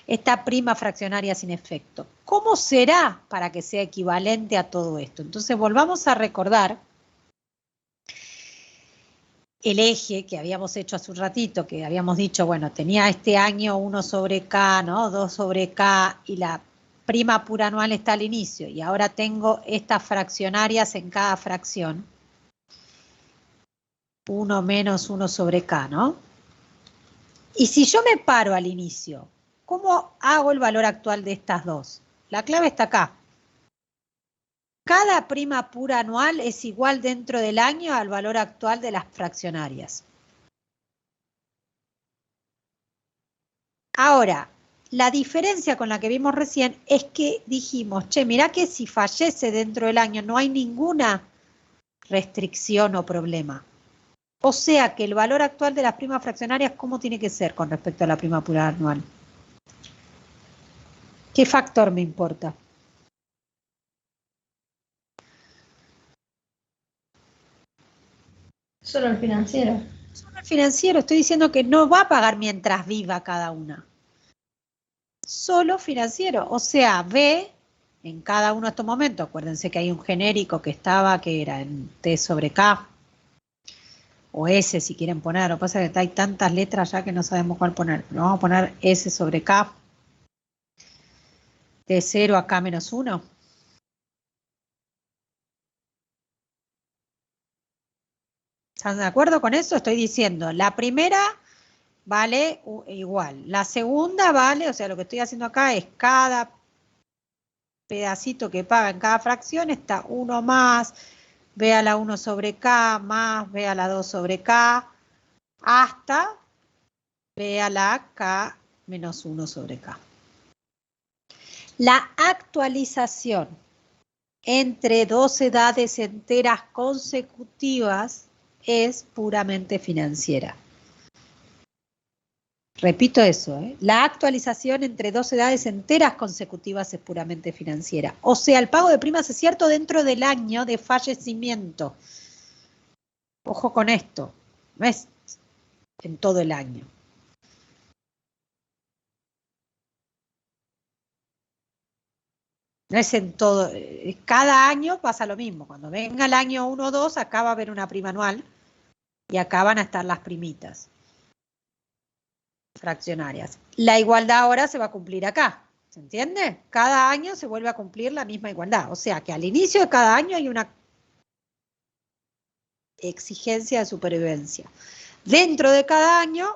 Esta prima fraccionaria sin efecto, ¿cómo será para que sea equivalente a todo esto? Entonces volvamos a recordar el eje que habíamos hecho hace un ratito, que habíamos dicho, bueno, tenía este año 1 sobre K, ¿no? 2 sobre K, y la prima pura anual está al inicio, y ahora tengo estas fraccionarias en cada fracción. 1 menos 1 sobre K, ¿no? Y si yo me paro al inicio, ¿cómo hago el valor actual de estas dos? La clave está acá. Cada prima pura anual es igual dentro del año al valor actual de las fraccionarias. Ahora, la diferencia con la que vimos recién es que dijimos, che, mirá que si fallece dentro del año no hay ninguna restricción o problema. O sea que el valor actual de las primas fraccionarias, ¿cómo tiene que ser con respecto a la prima pura anual? ¿Qué factor me importa? Solo el financiero. Solo el financiero, estoy diciendo que no va a pagar mientras viva cada una. Solo financiero, o sea, ve en cada uno de estos momentos, acuérdense que hay un genérico que estaba, que era en T sobre K, o S si quieren poner, lo que pasa es que hay tantas letras ya que no sabemos cuál poner, pero vamos a poner S sobre K, de 0 a K menos 1. ¿Están de acuerdo con eso? Estoy diciendo, la primera vale igual, la segunda vale, o sea, lo que estoy haciendo acá es cada pedacito que paga en cada fracción está 1 más, ve a la 1 sobre K, más, ve a la 2 sobre K, hasta ve a la K menos 1 sobre K. La actualización entre dos edades enteras consecutivas es puramente financiera. Repito eso, ¿eh? La actualización entre dos edades enteras consecutivas es puramente financiera. O sea, el pago de primas es cierto dentro del año de fallecimiento. Ojo con esto, no es en todo el año. No es en todo, cada año pasa lo mismo. Cuando venga el año 1 o 2, acá va a haber una prima anual y acá van a estar las primitas fraccionarias. La igualdad ahora se va a cumplir acá, ¿se entiende? Cada año se vuelve a cumplir la misma igualdad, o sea que al inicio de cada año hay una exigencia de supervivencia. Dentro de cada año,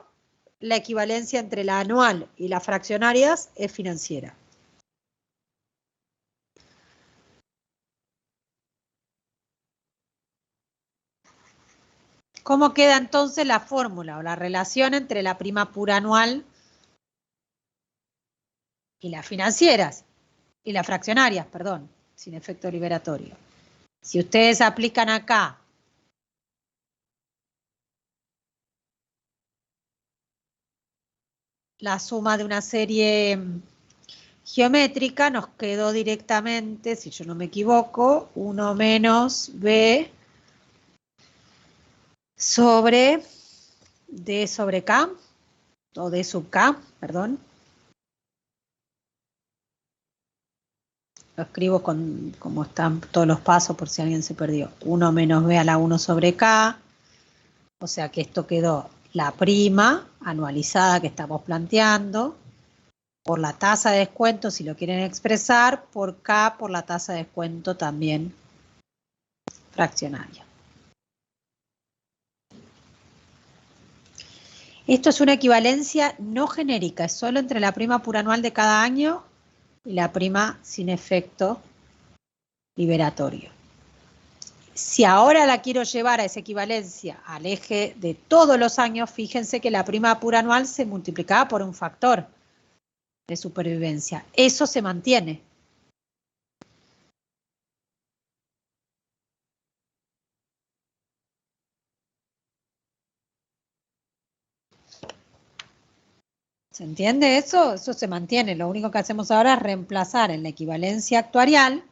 la equivalencia entre la anual y las fraccionarias es financiera. ¿Cómo queda entonces la fórmula o la relación entre la prima pura anual y las financieras? Y las fraccionarias, perdón, sin efecto liberatorio. Si ustedes aplican acá la suma de una serie geométrica, nos quedó directamente, si yo no me equivoco, 1 menos B sobre D sobre K, o D sub K, perdón. Lo escribo como están todos los pasos por si alguien se perdió. 1 menos B a la 1 sobre K, o sea que esto quedó la prima anualizada que estamos planteando, por la tasa de descuento, si lo quieren expresar, por K por la tasa de descuento también fraccionaria. Esto es una equivalencia no genérica, es solo entre la prima pura anual de cada año y la prima sin efecto liberatorio. Si ahora la quiero llevar a esa equivalencia al eje de todos los años, fíjense que la prima pura anual se multiplicaba por un factor de supervivencia. Eso se mantiene. ¿Se entiende eso? Eso se mantiene. Lo único que hacemos ahora es reemplazar en la equivalencia actuarial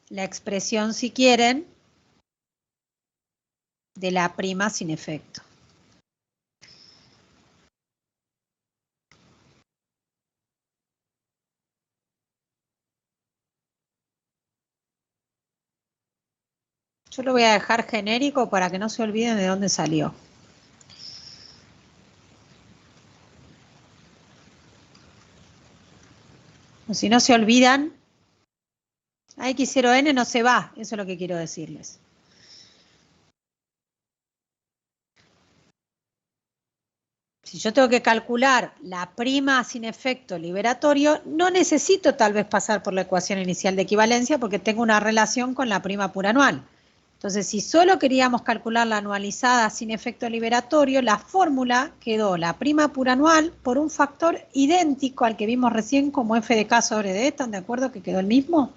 la expresión, si quieren, de la prima sin efecto. Yo lo voy a dejar genérico para que no se olviden de dónde salió. Si no se olvidan, a X0N no se va, eso es lo que quiero decirles. Si yo tengo que calcular la prima sin efecto liberatorio, no necesito tal vez pasar por la ecuación inicial de equivalencia porque tengo una relación con la prima pura anual. Entonces, si solo queríamos calcular la anualizada sin efecto liberatorio, la fórmula quedó la prima pura anual por un factor idéntico al que vimos recién como f de k sobre d. ¿Están de acuerdo que quedó el mismo?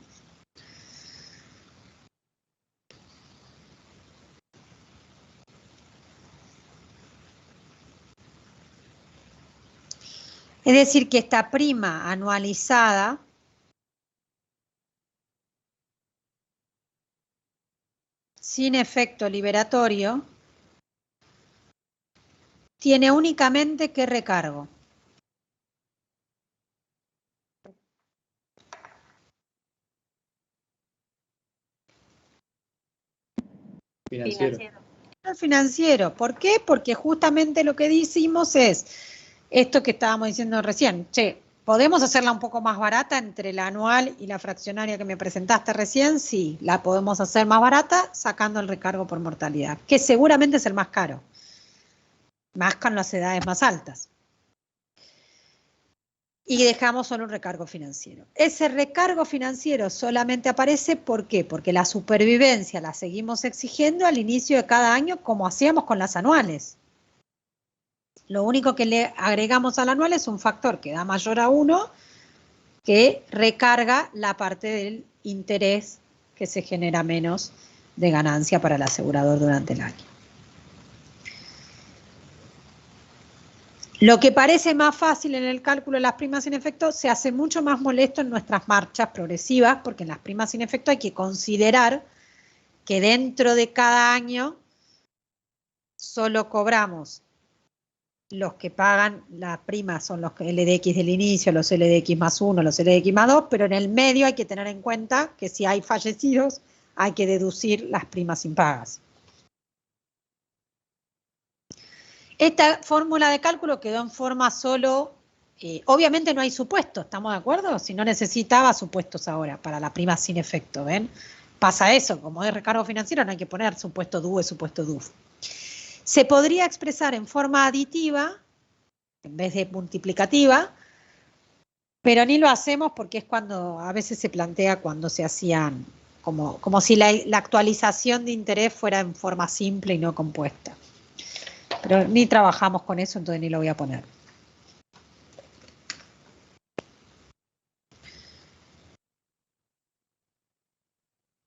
Es decir, que esta prima anualizada sin efecto liberatorio tiene únicamente ¿qué recargo? Financiero. El financiero. ¿Por qué? Porque justamente lo que decimos es esto que estábamos diciendo recién. Che, ¿podemos hacerla un poco más barata entre la anual y la fraccionaria que me presentaste recién? Sí, la podemos hacer más barata sacando el recargo por mortalidad, que seguramente es el más caro, más con las edades más altas. Y dejamos solo un recargo financiero. Ese recargo financiero solamente aparece, ¿por qué? Porque la supervivencia la seguimos exigiendo al inicio de cada año como hacíamos con las anuales. Lo único que le agregamos al anual es un factor que da mayor a 1 que recarga la parte del interés que se genera menos de ganancia para el asegurador durante el año. Lo que parece más fácil en el cálculo de las primas sin efecto se hace mucho más molesto en nuestras marchas progresivas, porque en las primas sin efecto hay que considerar que dentro de cada año solo cobramos los que pagan la prima, son los LDX del inicio, los LDX más 1, los LDX más 2, pero en el medio hay que tener en cuenta que si hay fallecidos hay que deducir las primas impagas. Esta fórmula de cálculo quedó en forma solo, obviamente no hay supuestos, ¿estamos de acuerdo? Si no necesitaba supuestos ahora para la prima sin efecto, ¿ven? Pasa eso, como es recargo financiero no hay que poner supuesto DUE, supuesto DUF. Se podría expresar en forma aditiva, en vez de multiplicativa, pero ni lo hacemos porque es cuando, a veces se plantea cuando se hacían, como si la actualización de interés fuera en forma simple y no compuesta. Pero ni trabajamos con eso, entonces ni lo voy a poner.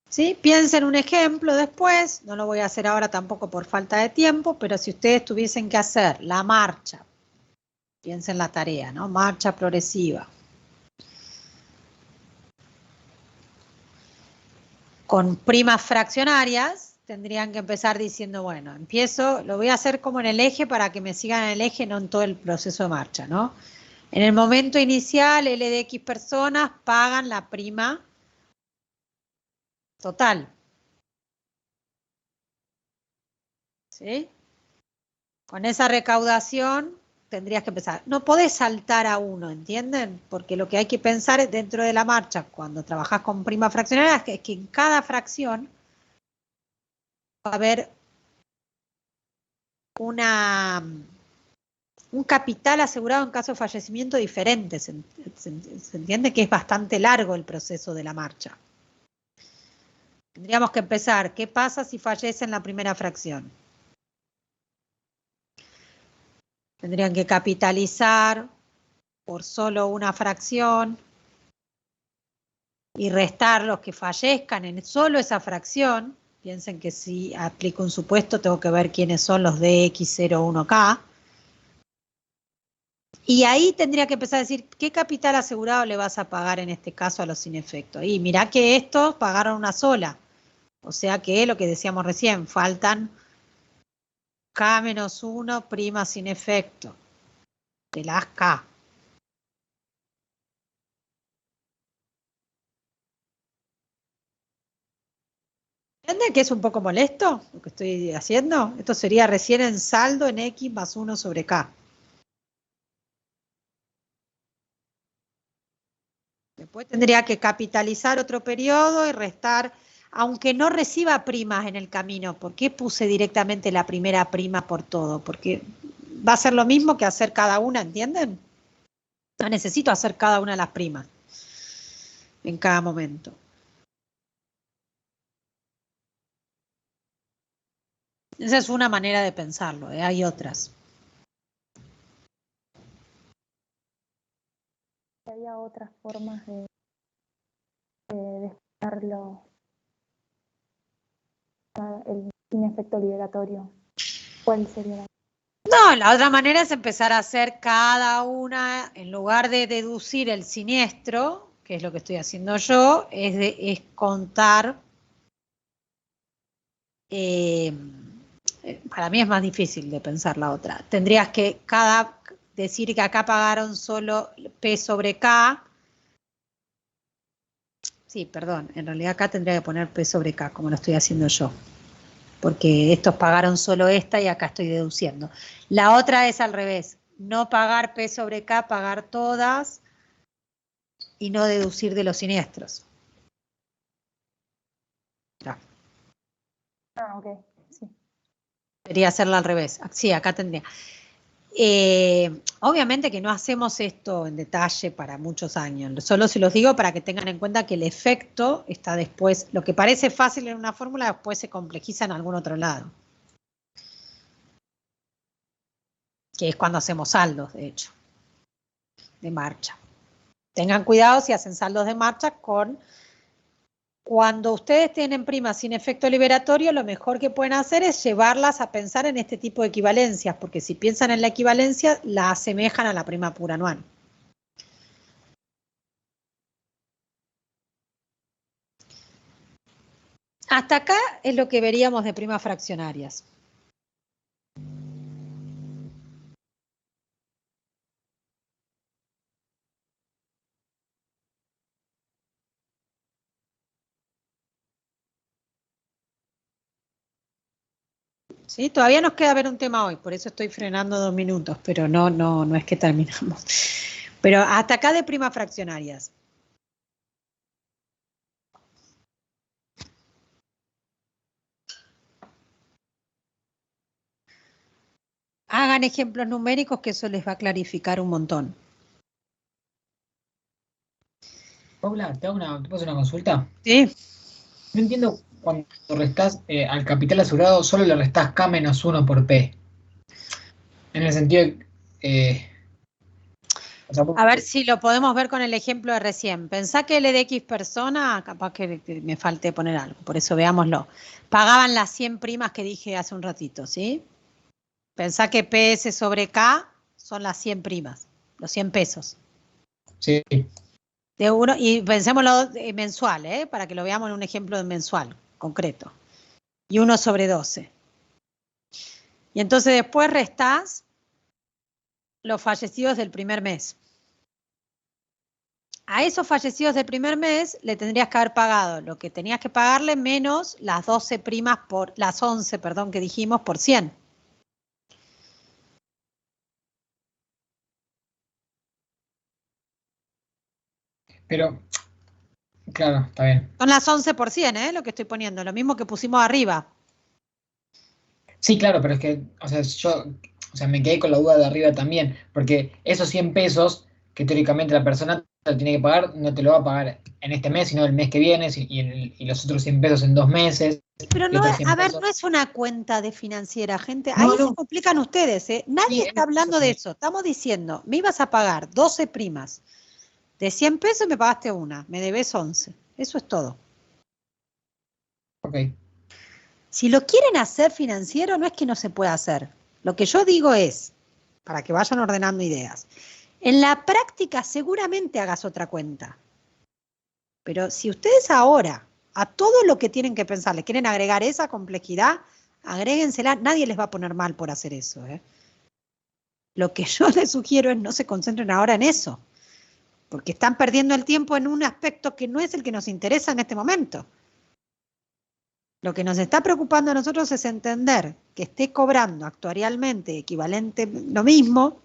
¿Sí? Piensen un ejemplo después, no lo voy a hacer ahora tampoco por falta de tiempo, pero si ustedes tuviesen que hacer la marcha, piensen la tarea, ¿no? Marcha progresiva. Con primas fraccionarias, tendrían que empezar diciendo, bueno, empiezo, lo voy a hacer como en el eje para que me sigan en el eje, no en todo el proceso de marcha, ¿no? En el momento inicial, L de X personas pagan la prima total. ¿sí? Con esa recaudación tendrías que empezar. No podés saltar a uno, ¿entienden? Porque lo que hay que pensar es dentro de la marcha, cuando trabajás con prima fraccionaria, es que en cada fracción va a haber un capital asegurado en caso de fallecimiento diferente. ¿Se entiende? Que es bastante largo el proceso de la marcha. Tendríamos que empezar. ¿Qué pasa si fallece en la primera fracción? Tendrían que capitalizar por solo una fracción y restar los que fallezcan en solo esa fracción. Piensen que si aplico un supuesto tengo que ver quiénes son los de X01K. Y ahí tendría que empezar a decir qué capital asegurado le vas a pagar en este caso a los sin efecto. Y mirá que estos pagaron una sola. O sea que lo que decíamos recién, faltan K-1 prima sin efecto de las K. ¿Entienden que es un poco molesto lo que estoy haciendo? Esto sería recién en saldo en X más 1 sobre K. Después tendría que capitalizar otro periodo y restar, aunque no reciba primas en el camino. ¿Por qué puse directamente la primera prima por todo? Porque va a ser lo mismo que hacer cada una, ¿entienden? No necesito hacer cada una de las primas en cada momento. Esa es una manera de pensarlo, hay otras. Había otras formas de despejarlo, el sin efecto liberatorio. ¿Cuál sería la? No, la otra manera es empezar a hacer cada una, en lugar de deducir el siniestro, que es lo que estoy haciendo yo, es contar. Para mí es más difícil de pensar la otra. Tendrías que decir que acá pagaron solo P sobre K. Sí, perdón, en realidad acá tendría que poner P sobre K, como lo estoy haciendo yo. Porque estos pagaron solo esta y acá estoy deduciendo. La otra es al revés. No pagar P sobre K, pagar todas y no deducir de los siniestros. No. Ah, ok, sí. Debería hacerla al revés. Sí, acá tendría. Obviamente que no hacemos esto en detalle para muchos años. Solo se los digo para que tengan en cuenta que el efecto está después. Lo que parece fácil en una fórmula después se complejiza en algún otro lado. Que es cuando hacemos saldos, de hecho, de marcha. Tengan cuidado si hacen saldos de marcha con... Cuando ustedes tienen primas sin efecto liberatorio, lo mejor que pueden hacer es llevarlas a pensar en este tipo de equivalencias, porque si piensan en la equivalencia, la asemejan a la prima pura anual. Hasta acá es lo que veríamos de primas fraccionarias. ¿Sí? Todavía nos queda ver un tema hoy, por eso estoy frenando 2 minutos, pero no es que terminamos. Pero hasta acá de primas fraccionarias. Hagan ejemplos numéricos que eso les va a clarificar un montón. Paula, ¿te puedo hacer una consulta? Sí. No entiendo cuando restás al capital asegurado, solo le restás K menos 1 por P. En el sentido a ver si lo podemos ver con el ejemplo de recién. Pensá que L de X persona, capaz que me falte poner algo, por eso veámoslo. Pagaban las 100 primas que dije hace un ratito, ¿sí? Pensá que PS sobre K son las 100 primas, los 100 pesos. Sí. De uno, y pensémoslo mensual, para que lo veamos en un ejemplo de mensual, concreto. Y 1 sobre 12. Y entonces después restás los fallecidos del primer mes. A esos fallecidos del primer mes le tendrías que haber pagado lo que tenías que pagarle menos las 12 primas por, las 11, perdón, que dijimos por 100. Pero, claro, está bien. Son las 11 por 100, lo que estoy poniendo, lo mismo que pusimos arriba. Sí, claro, pero es que, o sea, yo me quedé con la duda de arriba también, porque esos 100 pesos que teóricamente la persona te tiene que pagar, no te lo va a pagar en este mes, sino el mes que viene, y los otros 100 pesos en 2 meses. Pero no, otros 100 a ver, pesos. no es una cuenta de financiera, gente. No, Ahí no. se complican ustedes, Nadie Sí, está hablando eso de sí. eso. Estamos diciendo, me ibas a pagar 12 primas. De 100 pesos me pagaste una, me debes 11. Eso es todo. Ok. Si lo quieren hacer financiero, no es que no se pueda hacer. Lo que yo digo es, para que vayan ordenando ideas, en la práctica seguramente hagas otra cuenta. Pero si ustedes ahora, a todo lo que tienen que pensar, le quieren agregar esa complejidad, agréguensela, nadie les va a poner mal por hacer eso. Lo que yo les sugiero es no se concentren ahora en eso, porque están perdiendo el tiempo en un aspecto que no es el que nos interesa en este momento. Lo que nos está preocupando a nosotros es entender que esté cobrando actuarialmente equivalente lo mismo.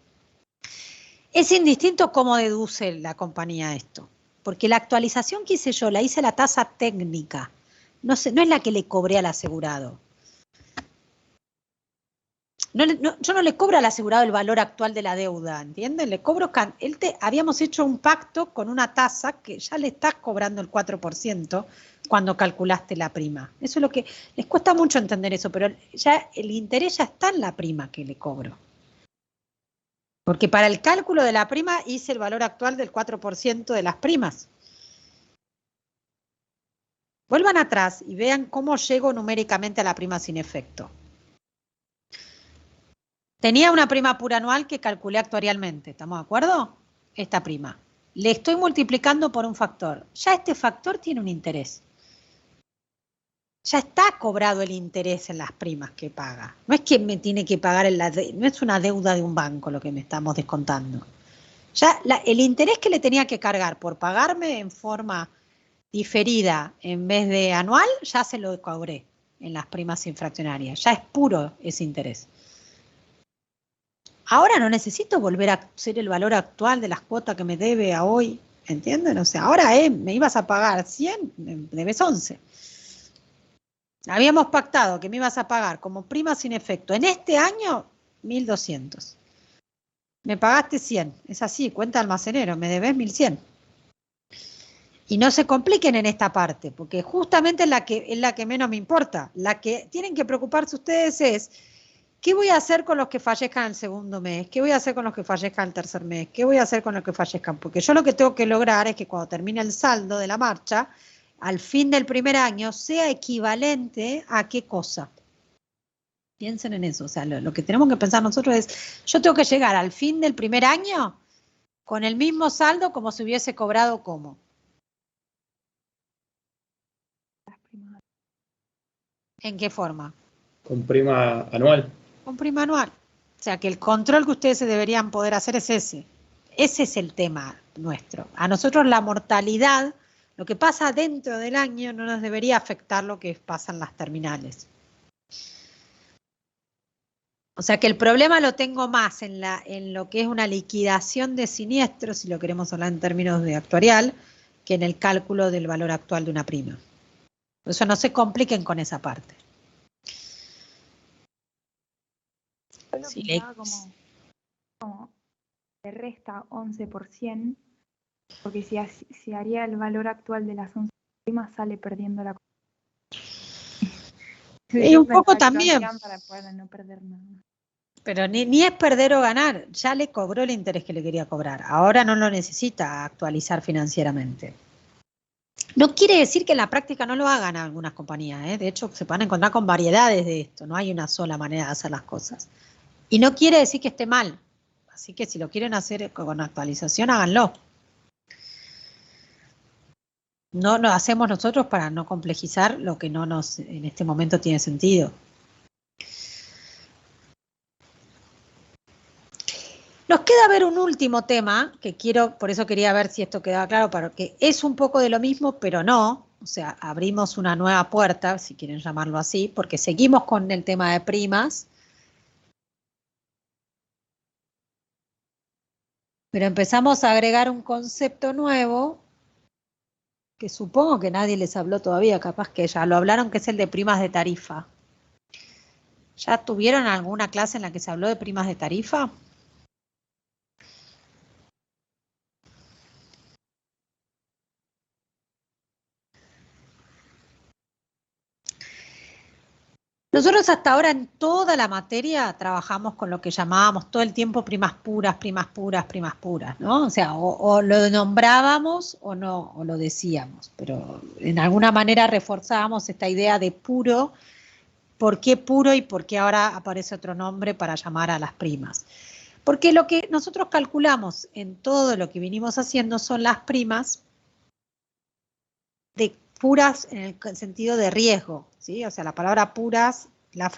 Es indistinto cómo deduce la compañía esto. Porque la actualización que hice yo, la hice la tasa técnica. No es la que le cobré al asegurado. Yo no le cobro al asegurado el valor actual de la deuda, ¿entienden? Le cobro, habíamos hecho un pacto con una tasa que ya le estás cobrando el 4% cuando calculaste la prima. Eso es lo que les cuesta mucho entender eso, pero ya el interés ya está en la prima que le cobro. Porque para el cálculo de la prima hice el valor actual del 4% de las primas. Vuelvan atrás y vean cómo llego numéricamente a la prima sin efecto. Tenía una prima pura anual que calculé actuarialmente, ¿estamos de acuerdo? Esta prima. Le estoy multiplicando por un factor. Ya este factor tiene un interés. Ya está cobrado el interés en las primas que paga. No es que me tiene que pagar, no es una deuda de un banco lo que me estamos descontando. Ya el interés que le tenía que cargar por pagarme en forma diferida en vez de anual, ya se lo cobré en las primas infraccionarias. Ya es puro ese interés. Ahora no necesito volver a hacer el valor actual de las cuotas que me debe a hoy, ¿entienden? O sea, ahora me ibas a pagar 100, me debes 11. Habíamos pactado que me ibas a pagar como prima sin efecto en este año 1.200. Me pagaste 100, es así, cuenta almacenero, me debes 1.100. Y no se compliquen en esta parte, porque justamente es la que menos me importa. La que tienen que preocuparse ustedes es, ¿qué voy a hacer con los que fallezcan el segundo mes? ¿Qué voy a hacer con los que fallezcan el tercer mes? ¿Qué voy a hacer con los que fallezcan? Porque yo lo que tengo que lograr es que cuando termine el saldo de la marcha, al fin del primer año, sea equivalente a qué cosa. Piensen en eso. O sea, lo que tenemos que pensar nosotros es, yo tengo que llegar al fin del primer año con el mismo saldo como si hubiese cobrado como. ¿En qué forma? Con prima anual. Con prima anual. O sea, que el control que ustedes se deberían poder hacer es ese. Ese es el tema nuestro. A nosotros la mortalidad, lo que pasa dentro del año, no nos debería afectar lo que pasa en las terminales. O sea que el problema lo tengo más en lo que es una liquidación de siniestros, si lo queremos hablar en términos de actuarial, que en el cálculo del valor actual de una prima. Por eso no se compliquen con esa parte. Yo lo pensaba como se resta 11%, porque si haría el valor actual de las 11 primas, sale perdiendo la. Y un poco también. Para poder no perder nada. Pero ni es perder o ganar, ya le cobró el interés que le quería cobrar. Ahora no lo necesita actualizar financieramente. No quiere decir que en la práctica no lo hagan algunas compañías, De hecho, se van a encontrar con variedades de esto. No hay una sola manera de hacer las cosas. Y no quiere decir que esté mal. Así que si lo quieren hacer con actualización, háganlo. No lo hacemos nosotros para no complejizar lo que en este momento tiene sentido. Nos queda queda haber un último tema que quiero, por eso quería ver si esto quedaba claro, porque es un poco de lo mismo, pero no. O sea, abrimos una nueva puerta, si quieren llamarlo así, porque seguimos con el tema de primas. Pero empezamos a agregar un concepto nuevo que supongo que nadie les habló todavía, capaz que ya lo hablaron, que es el de primas de tarifa. ¿Ya tuvieron alguna clase en la que se habló de primas de tarifa? Nosotros hasta ahora en toda la materia trabajamos con lo que llamábamos todo el tiempo primas puras, ¿no? O sea, o lo nombrábamos o no, o lo decíamos, pero en alguna manera reforzábamos esta idea de puro. ¿Por qué puro y por qué ahora aparece otro nombre para llamar a las primas? Porque lo que nosotros calculamos en todo lo que vinimos haciendo son las primas de puras en el sentido de riesgo, ¿sí? O sea, la palabra puras la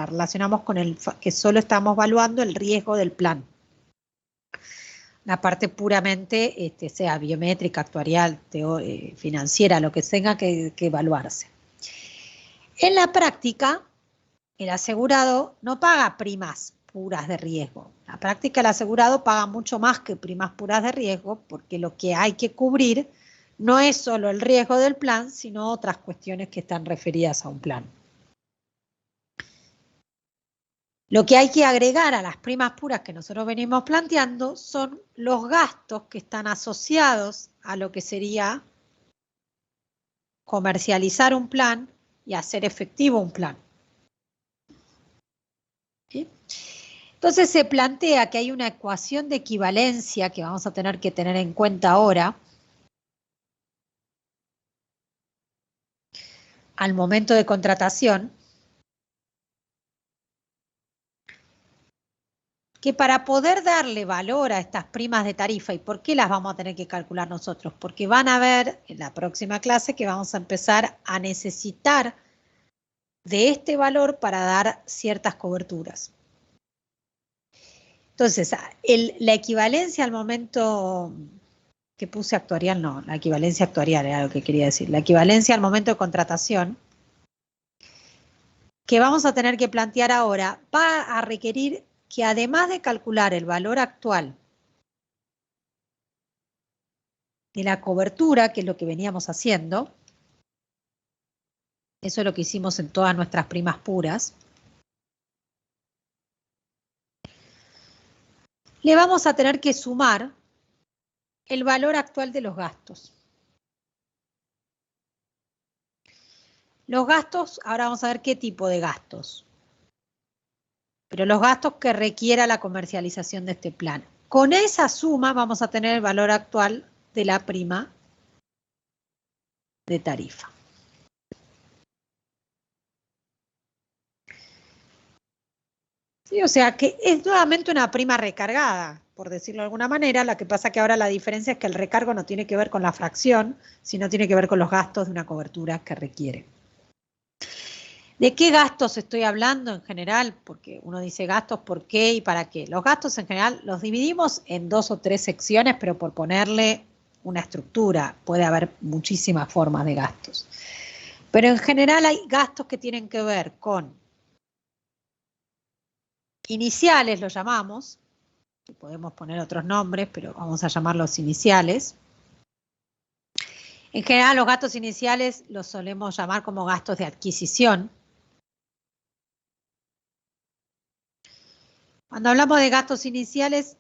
relacionamos con el que solo estamos evaluando el riesgo del plan. La parte puramente, sea biométrica, actuarial, financiera, lo que tenga que evaluarse. En la práctica, el asegurado no paga primas puras de riesgo. En la práctica, el asegurado paga mucho más que primas puras de riesgo, porque lo que hay que cubrir no es solo el riesgo del plan, sino otras cuestiones que están referidas a un plan. Lo que hay que agregar a las primas puras que nosotros venimos planteando son los gastos que están asociados a lo que sería comercializar un plan y hacer efectivo un plan. ¿Sí? Entonces se plantea que hay una ecuación de equivalencia que vamos a tener que tener en cuenta ahora al momento de contratación, que para poder darle valor a estas primas de tarifa, ¿y por qué las vamos a tener que calcular nosotros? Porque van a ver en la próxima clase que vamos a empezar a necesitar de este valor para dar ciertas coberturas. Entonces, la equivalencia al momento que puse actuarial, no, la equivalencia actuarial era lo que quería decir. La equivalencia al momento de contratación, que vamos a tener que plantear ahora, va a requerir que además de calcular el valor actual de la cobertura, que es lo que veníamos haciendo, eso es lo que hicimos en todas nuestras primas puras, le vamos a tener que sumar el valor actual de los gastos. Los gastos, ahora vamos a ver qué tipo de gastos. Pero los gastos que requiera la comercialización de este plan. Con esa suma vamos a tener el valor actual de la prima de tarifa. Sí, o sea que es nuevamente una prima recargada, por decirlo de alguna manera. Lo que pasa que ahora la diferencia es que el recargo no tiene que ver con la fracción, sino tiene que ver con los gastos de una cobertura que requiere. ¿De qué gastos estoy hablando en general? Porque uno dice gastos, ¿por qué y para qué? Los gastos en general los dividimos en 2 o 3 secciones, pero por ponerle una estructura, puede haber muchísimas formas de gastos. Pero en general hay gastos que tienen que ver con iniciales, los llamamos, podemos poner otros nombres, pero vamos a llamarlos iniciales. En general los gastos iniciales los solemos llamar como gastos de adquisición. Cuando hablamos de gastos iniciales,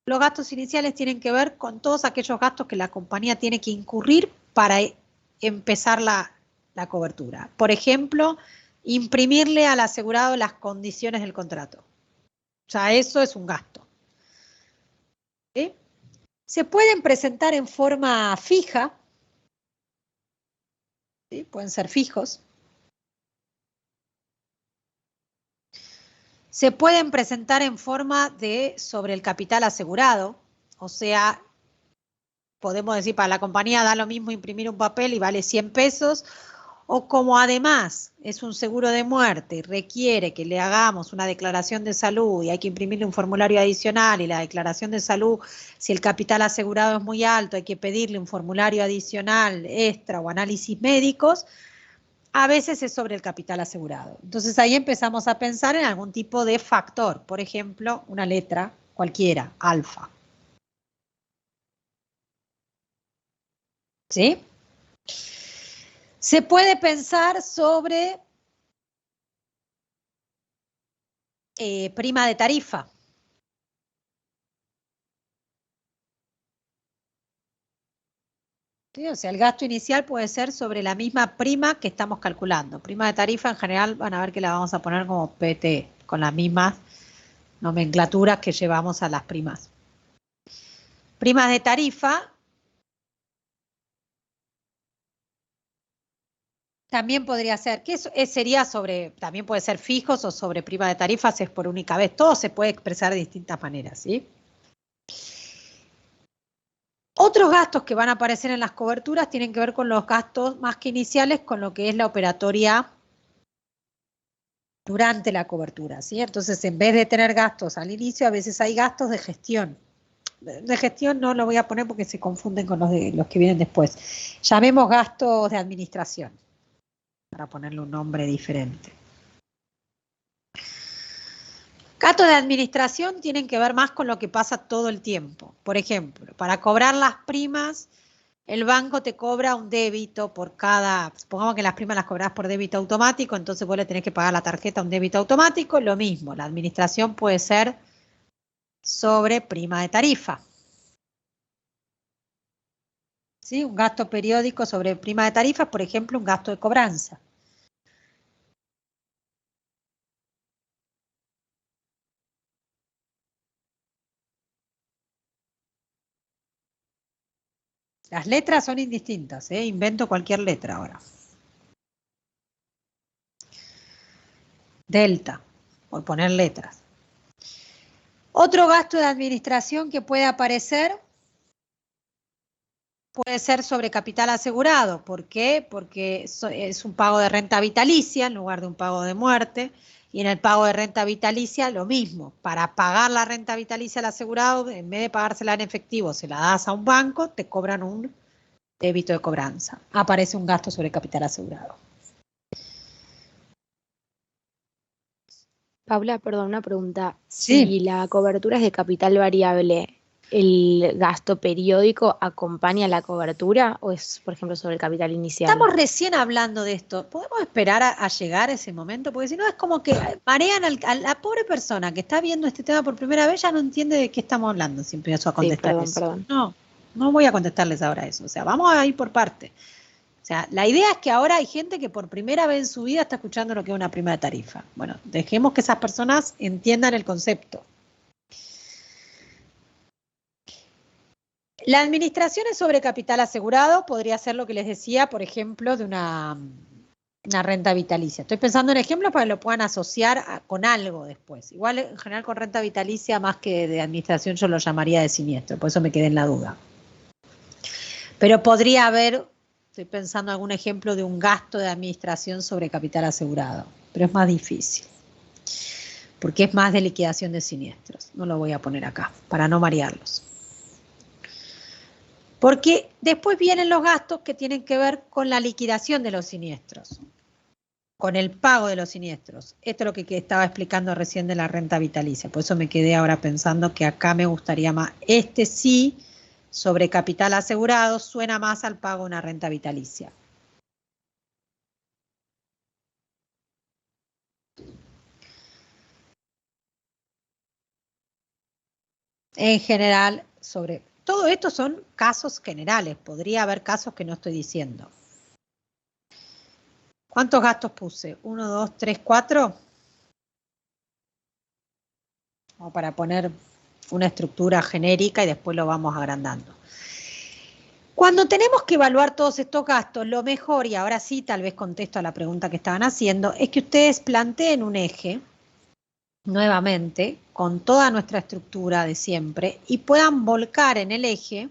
los gastos iniciales tienen que ver con todos aquellos gastos que la compañía tiene que incurrir para empezar la cobertura. Por ejemplo, imprimirle al asegurado las condiciones del contrato. O sea, eso es un gasto. ¿Sí? Se pueden presentar en forma fija. ¿Sí? Pueden ser fijos. Se pueden presentar en forma de sobre el capital asegurado, o sea, podemos decir para la compañía da lo mismo imprimir un papel y vale 100 pesos, o como además es un seguro de muerte y requiere que le hagamos una declaración de salud y hay que imprimirle un formulario adicional y la declaración de salud, si el capital asegurado es muy alto, hay que pedirle un formulario adicional, extra o análisis médicos, a veces es sobre el capital asegurado. Entonces ahí empezamos a pensar en algún tipo de factor, por ejemplo, una letra cualquiera, alfa. ¿Sí? Se puede pensar sobre prima de tarifa. ¿Sí? O sea, el gasto inicial puede ser sobre la misma prima que estamos calculando. Prima de tarifa en general van a ver que la vamos a poner como PT, con las mismas nomenclaturas que llevamos a las primas. Primas de tarifa también podría ser, que eso sería sobre, también puede ser fijos o sobre prima de tarifas, es por única vez. Todo se puede expresar de distintas maneras, ¿sí? Otros gastos que van a aparecer en las coberturas tienen que ver con los gastos más que iniciales, con lo que es la operatoria durante la cobertura, ¿sí? Entonces, en vez de tener gastos al inicio, a veces hay gastos de gestión. De gestión no lo voy a poner porque se confunden con los que vienen después. Llamemos gastos de administración, para ponerle un nombre diferente. Gastos de administración tienen que ver más con lo que pasa todo el tiempo. Por ejemplo, para cobrar las primas, el banco te cobra un débito por cada, supongamos que las primas las cobrás por débito automático, entonces vos le tenés que pagar la tarjeta un débito automático, lo mismo, la administración puede ser sobre prima de tarifa. ¿Sí? Un gasto periódico sobre prima de tarifa, por ejemplo, un gasto de cobranza. Las letras son indistintas, ¿eh? Invento cualquier letra ahora. Delta, por poner letras. Otro gasto de administración que puede aparecer puede ser sobre capital asegurado. ¿Por qué? Porque es un pago de renta vitalicia en lugar de un pago de muerte. Y en el pago de renta vitalicia lo mismo. Para pagar la renta vitalicia al asegurado, en vez de pagársela en efectivo, se la das a un banco, te cobran un débito de cobranza. Aparece un gasto sobre capital asegurado. Paula, perdón, una pregunta. Sí. Si la cobertura es de capital variable, ¿el gasto periódico acompaña la cobertura o es, por ejemplo, sobre el capital inicial? Estamos recién hablando de esto. ¿Podemos esperar a llegar a ese momento? Porque si no es como que marean a la pobre persona que está viendo este tema por primera vez, ya no entiende de qué estamos hablando si empiezo a contestar eso. Perdón. No voy a contestarles ahora eso. O sea, vamos a ir por parte. O sea, la idea es que ahora hay gente que por primera vez en su vida está escuchando lo que es una prima de tarifa. Bueno, dejemos que esas personas entiendan el concepto. La administración es sobre capital asegurado, podría ser lo que les decía, por ejemplo, de una renta vitalicia. Estoy pensando en ejemplos para que lo puedan asociar con algo después. Igual en general con renta vitalicia más que de administración yo lo llamaría de siniestro, por eso me quedé en la duda. Pero podría haber, estoy pensando en algún ejemplo de un gasto de administración sobre capital asegurado, pero es más difícil, porque es más de liquidación de siniestros. No lo voy a poner acá, para no marearlos. Porque después vienen los gastos que tienen que ver con la liquidación de los siniestros, con el pago de los siniestros. Esto es lo que estaba explicando recién de la renta vitalicia. Por eso me quedé ahora pensando que acá me gustaría más. Este sí, sobre capital asegurado, suena más al pago de una renta vitalicia. En general, sobre... Todo esto son casos generales. Podría haber casos que no estoy diciendo. ¿Cuántos gastos puse? 1, 2, 3, 4. Como para poner una estructura genérica y después lo vamos agrandando. Cuando tenemos que evaluar todos estos gastos, lo mejor, y ahora sí tal vez contesto a la pregunta que estaban haciendo, es que ustedes planteen un eje nuevamente, con toda nuestra estructura de siempre, y puedan volcar en el eje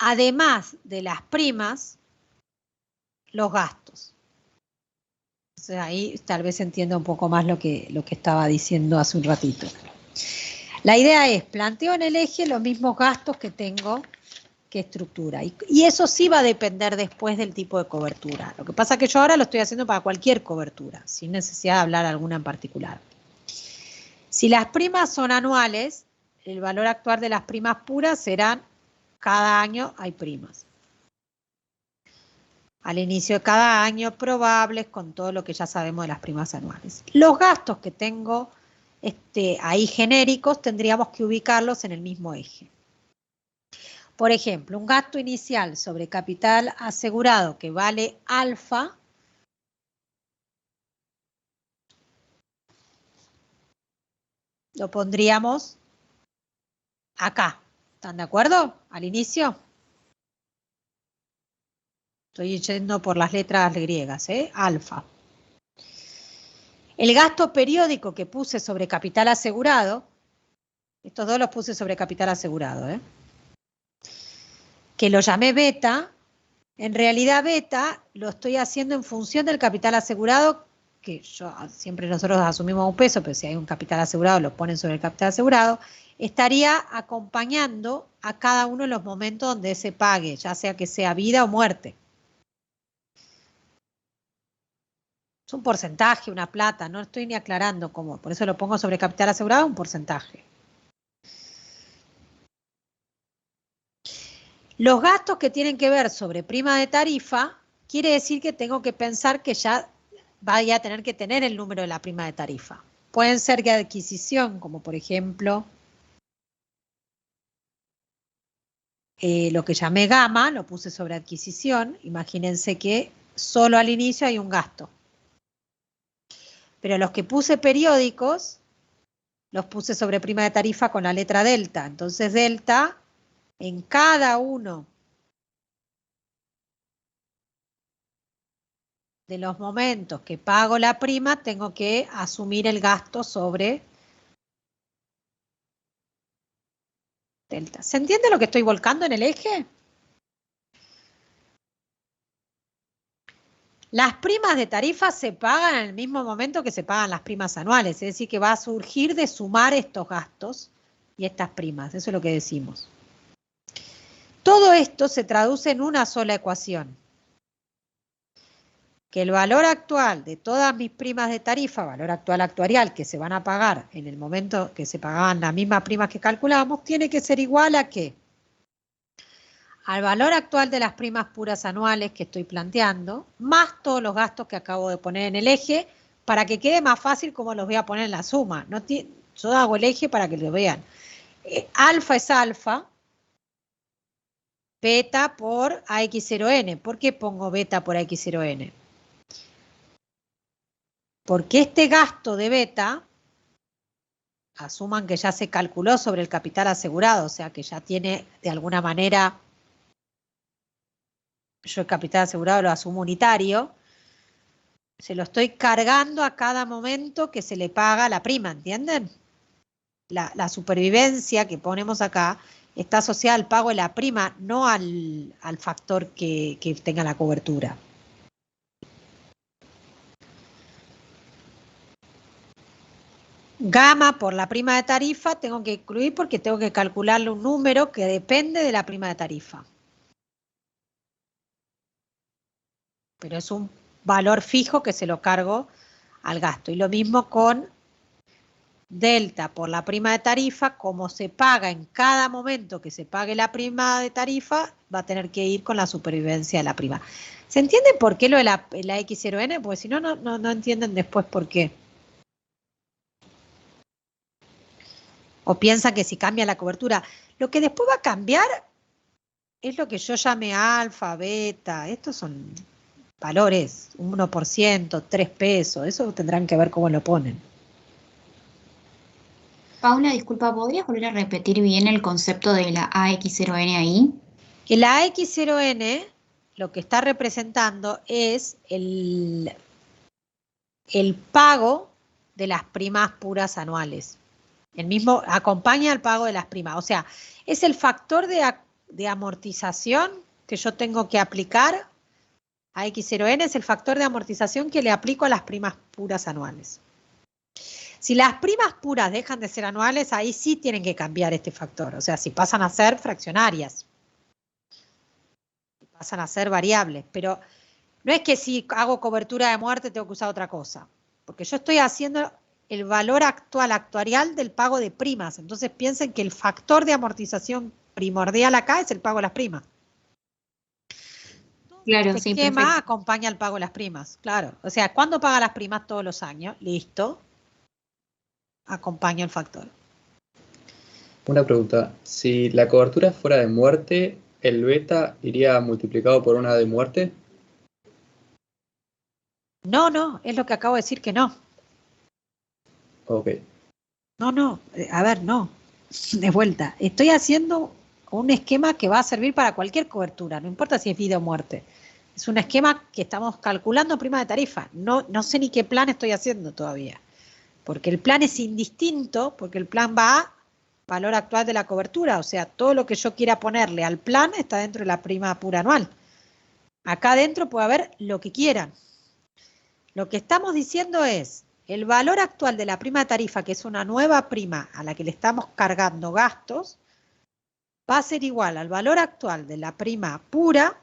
además de las primas, los gastos. Entonces ahí tal vez se entienda un poco más lo que estaba diciendo hace un ratito. La idea es, planteo en el eje los mismos gastos que tengo que estructura. Y eso sí va a depender después del tipo de cobertura. Lo que pasa es que yo ahora lo estoy haciendo para cualquier cobertura, sin necesidad de hablar alguna en particular. Si las primas son anuales, el valor actual de las primas puras serán, cada año hay primas. Al inicio de cada año, probables con todo lo que ya sabemos de las primas anuales. Los gastos que tengo ahí genéricos tendríamos que ubicarlos en el mismo eje. Por ejemplo, un gasto inicial sobre capital asegurado que vale alfa, lo pondríamos acá. ¿Están de acuerdo? Al inicio. Estoy yendo por las letras griegas, alfa. El gasto periódico que puse sobre capital asegurado, estos dos los puse sobre capital asegurado, que lo llamé beta, en realidad beta lo estoy haciendo en función del capital asegurado, que siempre nosotros asumimos un peso, pero si hay un capital asegurado lo ponen sobre el capital asegurado, estaría acompañando a cada uno de los momentos donde se pague, ya sea que sea vida o muerte. Es un porcentaje, una plata, no estoy ni aclarando cómo, por eso lo pongo sobre capital asegurado, un porcentaje. Los gastos que tienen que ver sobre prima de tarifa, quiere decir que tengo que pensar que ya vaya a tener que tener el número de la prima de tarifa. Pueden ser de adquisición, como por ejemplo lo que llamé gama, lo puse sobre adquisición. Imagínense que solo al inicio hay un gasto. Pero los que puse periódicos, los puse sobre prima de tarifa con la letra delta. Entonces delta, en cada uno de los momentos que pago la prima, tengo que asumir el gasto sobre delta. ¿Se entiende lo que estoy volcando en el eje? Las primas de tarifa se pagan en el mismo momento que se pagan las primas anuales, es decir, que va a surgir de sumar estos gastos y estas primas, eso es lo que decimos. Todo esto se traduce en una sola ecuación. Que el valor actual de todas mis primas de tarifa, valor actual actuarial, que se van a pagar en el momento que se pagaban las mismas primas que calculamos, tiene que ser igual a ¿qué? Al valor actual de las primas puras anuales que estoy planteando, más todos los gastos que acabo de poner en el eje, para que quede más fácil como los voy a poner en la suma. Yo hago el eje para que lo vean. Alfa es alfa, beta por AX0N. ¿Por qué pongo beta por AX0N? Porque este gasto de beta, asuman que ya se calculó sobre el capital asegurado, o sea que ya tiene de alguna manera, yo el capital asegurado lo asumo unitario, se lo estoy cargando a cada momento que se le paga la prima, ¿entienden? La supervivencia que ponemos acá está asociada al pago de la prima, no al factor que tenga la cobertura. Gama por la prima de tarifa tengo que incluir porque tengo que calcularle un número que depende de la prima de tarifa. Pero es un valor fijo que se lo cargo al gasto. Y lo mismo con delta por la prima de tarifa, como se paga en cada momento que se pague la prima de tarifa, va a tener que ir con la supervivencia de la prima. ¿Se entiende por qué lo de la X0N? Porque si no, no entienden después por qué. O piensan que si cambia la cobertura. Lo que después va a cambiar es lo que yo llame alfa, beta. Estos son valores, 1%, 3 pesos. Eso tendrán que ver cómo lo ponen. Paula, disculpa, ¿podrías volver a repetir bien el concepto de la AX0N ahí? Que la AX0N lo que está representando es el pago de las primas puras anuales. El mismo acompaña al pago de las primas. O sea, es el factor de de amortización que yo tengo que aplicar a X0N es el factor de amortización que le aplico a las primas puras anuales. Si las primas puras dejan de ser anuales, ahí sí tienen que cambiar este factor. O sea, si pasan a ser fraccionarias, pasan a ser variables. Pero no es que si hago cobertura de muerte tengo que usar otra cosa. Porque yo estoy haciendo el valor actuarial del pago de primas. Entonces piensen que el factor de amortización primordial acá es el pago de las primas. Claro, Este sí, esquema perfecto. acompaña el pago de las primas, claro. O sea, ¿cuándo paga las primas? Todos los años. Listo. Acompaña el factor. Una pregunta. Si la cobertura fuera de muerte, ¿el beta iría multiplicado por una de muerte? No, no, es lo que acabo de decir que no. Ok. No, a ver, no. De vuelta. Estoy haciendo un esquema que va a servir para cualquier cobertura, no importa si es vida o muerte. Es un esquema que estamos calculando prima de tarifa. No sé ni qué plan estoy haciendo todavía. Porque el plan es indistinto, porque el plan va a valor actual de la cobertura. O sea, todo lo que yo quiera ponerle al plan está dentro de la prima pura anual. Acá adentro puede haber lo que quieran. Lo que estamos diciendo es, el valor actual de la prima de tarifa, que es una nueva prima a la que le estamos cargando gastos, va a ser igual al valor actual de la prima pura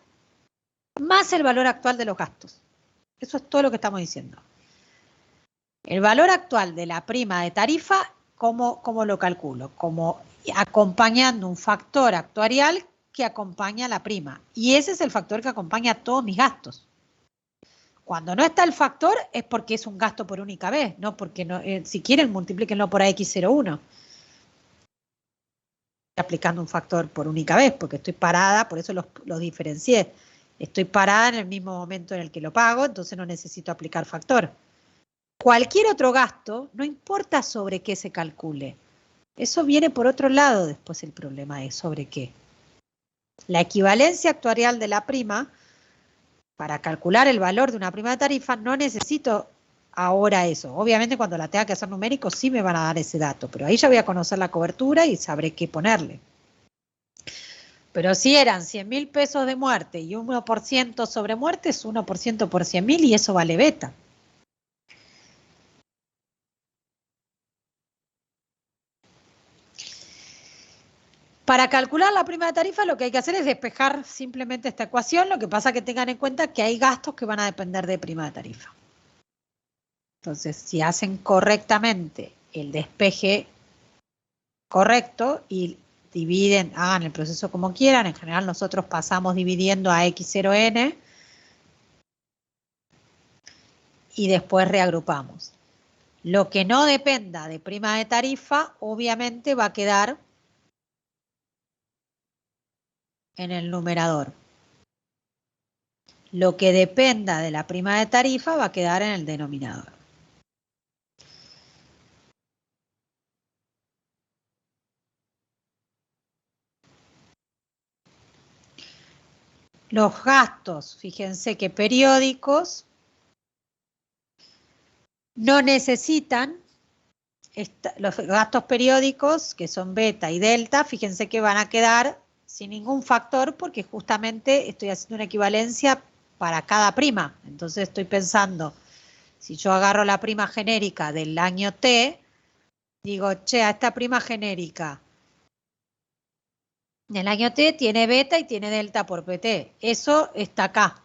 más el valor actual de los gastos. Eso es todo lo que estamos diciendo. El valor actual de la prima de tarifa, ¿cómo lo calculo? Como acompañando un factor actuarial que acompaña a la prima. Y ese es el factor que acompaña a todos mis gastos. Cuando no está el factor es porque es un gasto por única vez, no porque no, si quieren multiplíquenlo por AX01. Aplicando un factor por única vez, porque estoy parada, por eso los diferencié. Estoy parada en el mismo momento en el que lo pago, entonces no necesito aplicar factor. Cualquier otro gasto, no importa sobre qué se calcule. Eso viene por otro lado después el problema es sobre qué. La equivalencia actuarial de la prima, para calcular el valor de una prima de tarifa, no necesito ahora eso. Obviamente cuando la tenga que hacer numérico sí me van a dar ese dato, pero ahí ya voy a conocer la cobertura y sabré qué ponerle. Pero si eran 100.000 pesos de muerte y 1% sobre muerte, es 1% por 100.000 y eso vale beta. Para calcular la prima de tarifa lo que hay que hacer es despejar simplemente esta ecuación, lo que pasa es que tengan en cuenta que hay gastos que van a depender de prima de tarifa. Entonces, si hacen correctamente el despeje correcto y dividen, hagan el proceso como quieran, en general nosotros pasamos dividiendo a X0N y después reagrupamos. Lo que no dependa de prima de tarifa, obviamente va a quedar en el numerador. Lo que dependa de la prima de tarifa va a quedar en el denominador. Los gastos, fíjense que periódicos no necesitan, los gastos periódicos que son beta y delta, fíjense que van a quedar sin ningún factor porque justamente estoy haciendo una equivalencia para cada prima. Entonces estoy pensando, si yo agarro la prima genérica del año T, digo, che, a esta prima genérica del año T tiene beta y tiene delta por PT. Eso está acá.